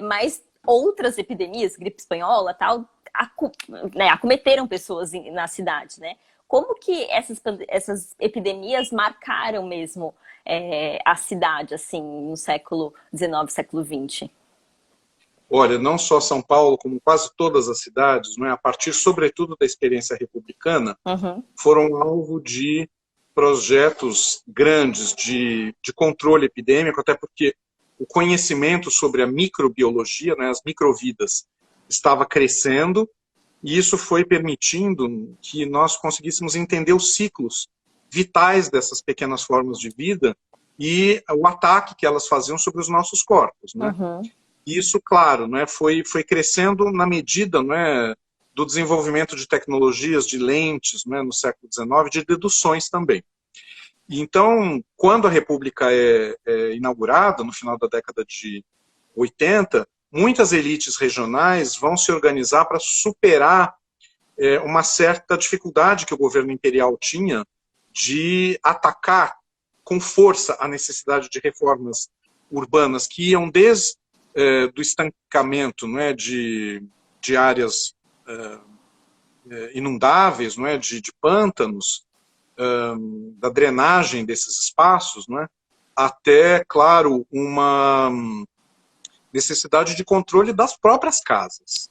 mas outras epidemias, gripe espanhola, tal, acometeram pessoas na cidade, né? Como que essas epidemias marcaram mesmo a cidade, assim, no século XIX, século XX? Olha, não só São Paulo, como quase todas as cidades, não é, a partir, sobretudo, da experiência republicana, foram alvo de projetos grandes de controle epidêmico, até porque o conhecimento sobre a microbiologia, né, as microvidas, estava crescendo, e isso foi permitindo que nós conseguíssemos entender os ciclos vitais dessas pequenas formas de vida e o ataque que elas faziam sobre os nossos corpos, né? E isso, claro, né, foi crescendo na medida, né, do desenvolvimento de tecnologias, de lentes, né, no século XIX, de deduções também. Então, quando a República é inaugurada, no final da década de 80, muitas elites regionais vão se organizar para superar uma certa dificuldade que o governo imperial tinha de atacar com força a necessidade de reformas urbanas que iam desde do estancamento, não é, de áreas inundáveis, não é, de pântanos, da drenagem desses espaços, não é, até, claro, uma necessidade de controle das próprias casas,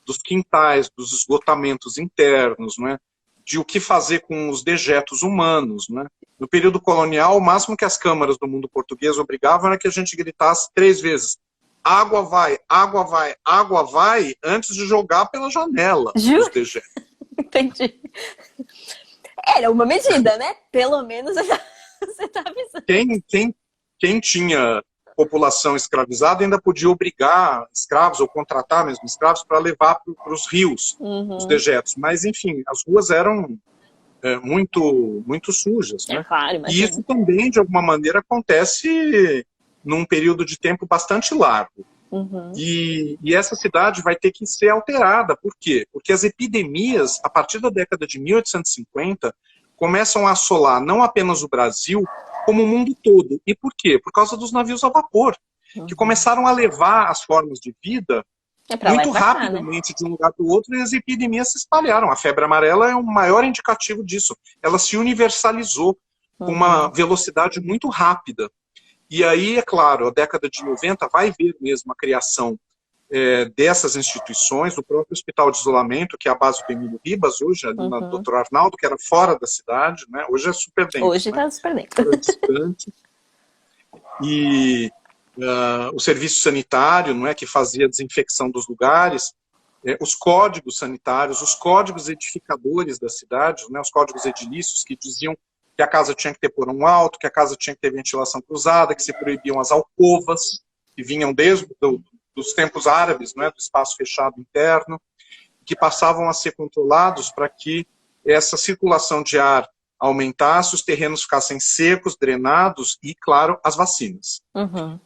dos quintais, dos esgotamentos internos, né? De o que fazer com os dejetos humanos. Né? No período colonial, o máximo que as câmaras do mundo português obrigavam era que a gente gritasse 3 vezes: água vai, água vai, água vai, antes de jogar pela janela os dejetos. Entendi. Era uma medida, né? Pelo menos você tá avisando. Quem tinha população escravizada ainda podia obrigar escravos ou contratar mesmo escravos para levar para os rios os dejetos. Mas, enfim, as ruas eram muito sujas. Né? Claro, e isso também, de alguma maneira, acontece num período de tempo bastante largo. E essa cidade vai ter que ser alterada. Por quê? Porque as epidemias, a partir da década de 1850, começam a assolar não apenas o Brasil, como o mundo todo. E por quê? Por causa dos navios a vapor, que começaram a levar as formas de vida muito rapidamente de um lugar para o outro, e as epidemias se espalharam. A febre amarela é o maior indicativo disso. Ela se universalizou com uma velocidade muito rápida. E aí, é claro, a década de 90 vai ver mesmo a criação dessas instituições, do próprio Hospital de Isolamento, que é a base do Emílio Ribas, hoje, ali na Dr. Arnaldo, que era fora da cidade, né? Hoje é super dentro. Hoje está super dentro. Distante. E o serviço sanitário, não é, que fazia a desinfecção dos lugares, os códigos sanitários, os códigos edificadores da cidade, né, os códigos edilícios que diziam que a casa tinha que ter porão alto, que a casa tinha que ter ventilação cruzada, que se proibiam as alcovas, que vinham desde dos tempos árabes, né, do espaço fechado interno, que passavam a ser controlados para que essa circulação de ar aumentasse, os terrenos ficassem secos, drenados e, claro, as vacinas.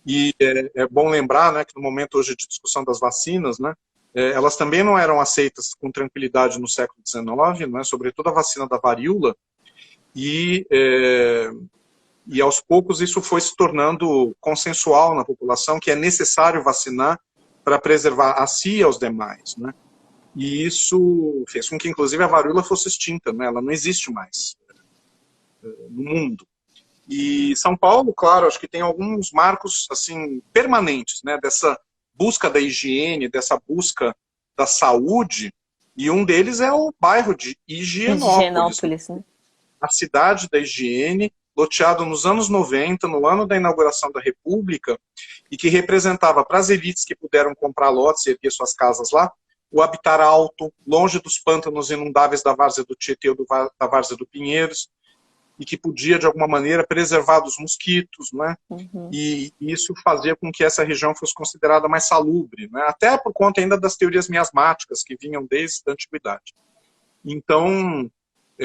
E é bom lembrar, né, que no momento hoje de discussão das vacinas, né, elas também não eram aceitas com tranquilidade no século XIX, né, sobretudo a vacina da varíola, e aos poucos isso foi se tornando consensual na população, que é necessário vacinar para preservar a si e aos demais, né? E isso fez com que, inclusive, a varíola fosse extinta, né? Ela não existe mais no mundo. E São Paulo, claro, acho que tem alguns marcos assim permanentes, né? Dessa busca da higiene, dessa busca da saúde, e um deles é o bairro de Higienópolis, né? A cidade da higiene, loteado nos anos 90, no ano da inauguração da República, e que representava para as elites que puderam comprar lotes e erguer suas casas lá, o habitar alto, longe dos pântanos inundáveis da várzea do Tietê ou da várzea do Pinheiros, e que podia, de alguma maneira, preservar dos mosquitos, né? E isso fazia com que essa região fosse considerada mais salubre, né? Até por conta ainda das teorias miasmáticas, que vinham desde a antiguidade. Então,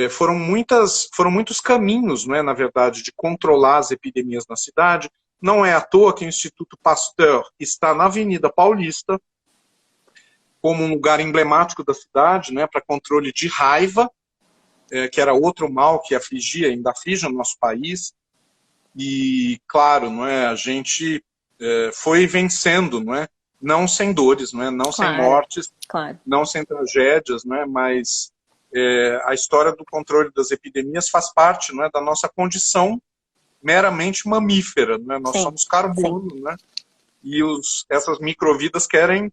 foram muitos caminhos, né, na verdade, de controlar as epidemias na cidade. Não é à toa que o Instituto Pasteur está na Avenida Paulista, como um lugar emblemático da cidade, né, para controle de raiva, que era outro mal que ainda aflige no nosso país. E, claro, não é, a gente foi vencendo, não é? Não sem dores, não é? Não sem mortes, não sem tragédias, não é? Mas a história do controle das epidemias faz parte, não é, da nossa condição meramente mamífera, não é? Nós somos carbono, né? E essas microvidas querem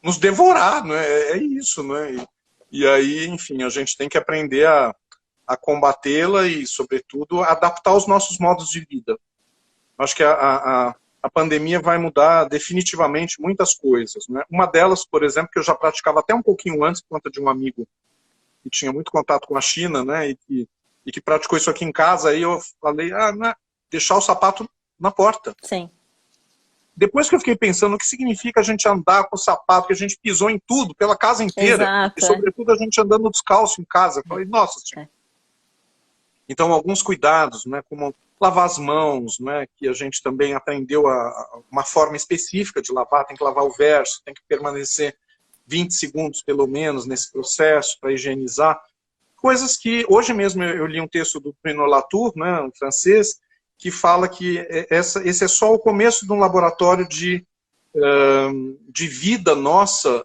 nos devorar, não é? É isso, não é? E aí, enfim, a gente tem que aprender a combatê-la e, sobretudo, adaptar os nossos modos de vida. Acho que a pandemia vai mudar definitivamente muitas coisas, né? Uma delas, por exemplo, que eu já praticava até um pouquinho antes, por conta de um amigo que tinha muito contato com a China, né, e que praticou isso aqui em casa, aí eu falei, né, deixar o sapato na porta. Sim. Depois que eu fiquei pensando o que significa a gente andar com o sapato, que a gente pisou em tudo, pela casa inteira, Exato, e sobretudo a gente andando descalço em casa. Eu falei, nossa, Então, alguns cuidados, né, como lavar as mãos, né, que a gente também aprendeu uma forma específica de lavar, tem que lavar o verso, tem que permanecer 20 segundos, pelo menos, nesse processo, para higienizar. Coisas que, hoje mesmo, eu li um texto do Bruno Latour, né, um francês, que fala que esse é só o começo de um laboratório de vida nossa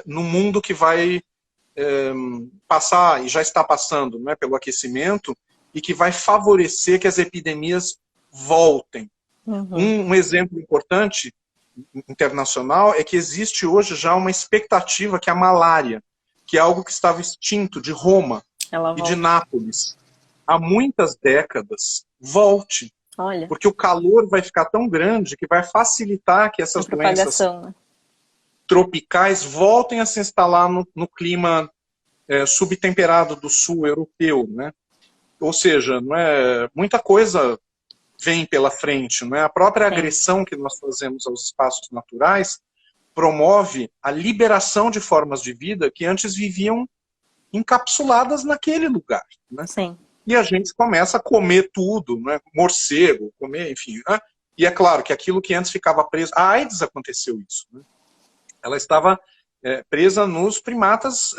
no mundo que vai passar, e já está passando, né, pelo aquecimento, e que vai favorecer que as epidemias voltem. Uhum. Um exemplo importante internacional é que existe hoje já uma expectativa que a malária, que é algo que estava extinto de Roma Ela e de volta. Nápoles há muitas décadas, volte. Olha, Porque o calor vai ficar tão grande que vai facilitar que a essas doenças propagação, né? tropicais voltem a se instalar no clima subtemperado do sul europeu, né? Ou seja, não é, muita coisa vem pela frente, não é? A própria Sim, agressão que nós fazemos aos espaços naturais promove a liberação de formas de vida que antes viviam encapsuladas naquele lugar, né? sim, E a gente começa a comer tudo, né? Morcego, comer, enfim. Né? E é claro que aquilo que antes ficava preso... A AIDS aconteceu isso, né? Ela estava presa nos primatas,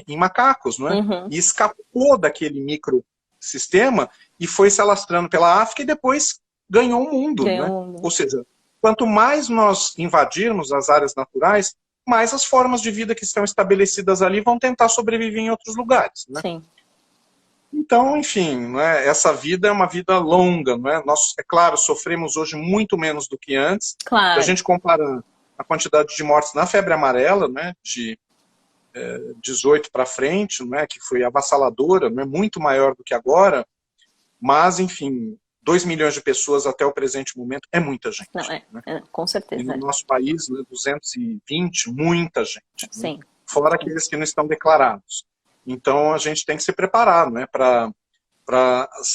em macacos, não é? uhum. E escapou daquele microsistema e foi se alastrando pela África e depois ganhou o mundo, Ganhou né? o mundo. Ou seja, quanto mais nós invadirmos as áreas naturais, mais as formas de vida que estão estabelecidas ali vão tentar sobreviver em outros lugares, né? Sim, Então, enfim, né, essa vida é uma vida longa, não é? Nós, é claro, sofremos hoje muito menos do que antes. Se a claro. gente compara a quantidade de mortes na febre amarela, né, de 18 para frente, né, que foi avassaladora, não é muito maior do que agora, mas, enfim, 2 milhões de pessoas até o presente momento é muita Não, gente. Né? com E certeza. no nosso país, né, 220, muita gente. Né? Sim, Fora aqueles que não estão declarados. Então, a gente tem que se preparar, né, para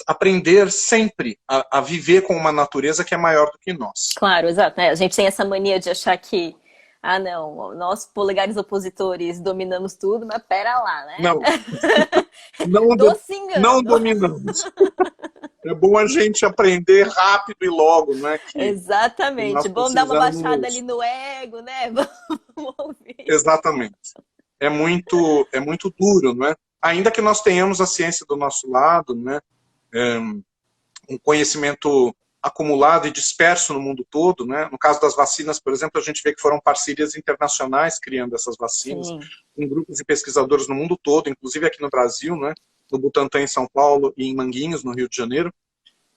aprender sempre a viver com uma natureza que é maior do que nós. claro, exato. Né? A gente tem essa mania de achar que, ah, não, nós polegares opositores dominamos tudo, mas pera lá, né? Não, não, Doce não engano. dominamos. É bom a gente aprender rápido e logo, não é que Exatamente. nós Vamos dar uma baixada precisamos... ali no ego, né? Vamos ouvir. Exatamente. É muito duro, não é? Ainda que nós tenhamos a ciência do nosso lado, né? Um conhecimento acumulado e disperso no mundo todo, né? No caso das vacinas, por exemplo, a gente vê que foram parcerias internacionais criando essas vacinas, Sim, com grupos de pesquisadores no mundo todo, inclusive aqui no Brasil, né? No Butantan, em São Paulo, e em Manguinhos, no Rio de Janeiro.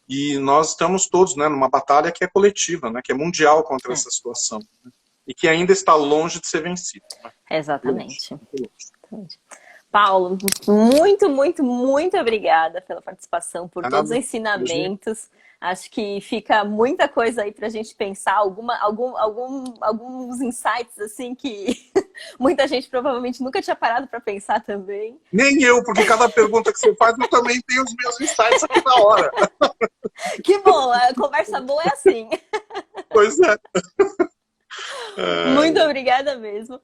E nós estamos todos, né, numa batalha que é coletiva, né? Que é mundial contra essa situação. Né? E que ainda está longe de ser vencida. Né? exatamente. Longe. Paulo, muito, muito, muito obrigada pela participação, por todos os Nada. ensinamentos. Acho que fica muita coisa aí para a gente pensar, alguns insights assim que muita gente provavelmente nunca tinha parado para pensar também. Nem eu, porque cada pergunta que você faz, eu também tenho os meus insights aqui na hora. Que bom, a conversa boa é assim. Pois é. Muito obrigada mesmo.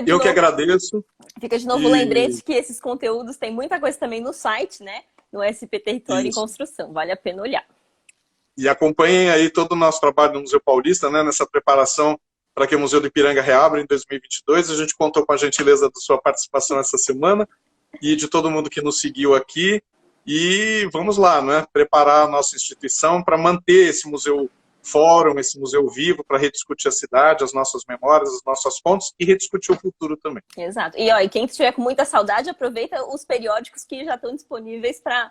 Eu que agradeço. Fica de novo o lembrete que esses conteúdos tem muita coisa também no site, né? No SP Território em Isso. Construção. Vale a pena olhar. E acompanhem aí todo o nosso trabalho no Museu Paulista, né, nessa preparação para que o Museu do Ipiranga reabra em 2022. A gente contou com a gentileza da sua participação essa semana e de todo mundo que nos seguiu aqui. E vamos lá, né, preparar a nossa instituição para manter esse museu fórum, esse museu vivo, para rediscutir a cidade, as nossas memórias, as nossas fontes e rediscutir o futuro também. Exato. E, ó, e quem estiver com muita saudade, aproveita os periódicos que já estão disponíveis para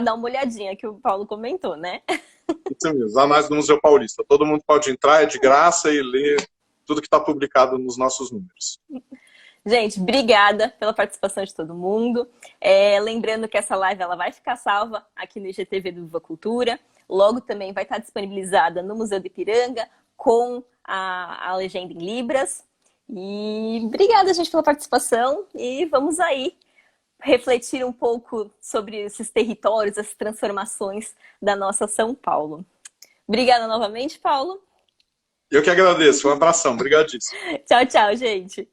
dar uma olhadinha, que o Paulo comentou, né? Isso mesmo, análise do Museu Paulista. Todo mundo pode entrar, é de graça, e ler tudo que está publicado nos nossos números. Gente, obrigada pela participação de todo mundo. Lembrando que essa live ela vai ficar salva aqui no IGTV do Viva Cultura. Logo também vai estar disponibilizada no Museu do Ipiranga com a legenda em Libras. E obrigada, gente, pela participação. E vamos aí refletir um pouco sobre esses territórios, essas transformações da nossa São Paulo. Obrigada novamente, Paulo. Eu que agradeço. Um abração. Obrigadíssimo. Tchau, tchau, gente.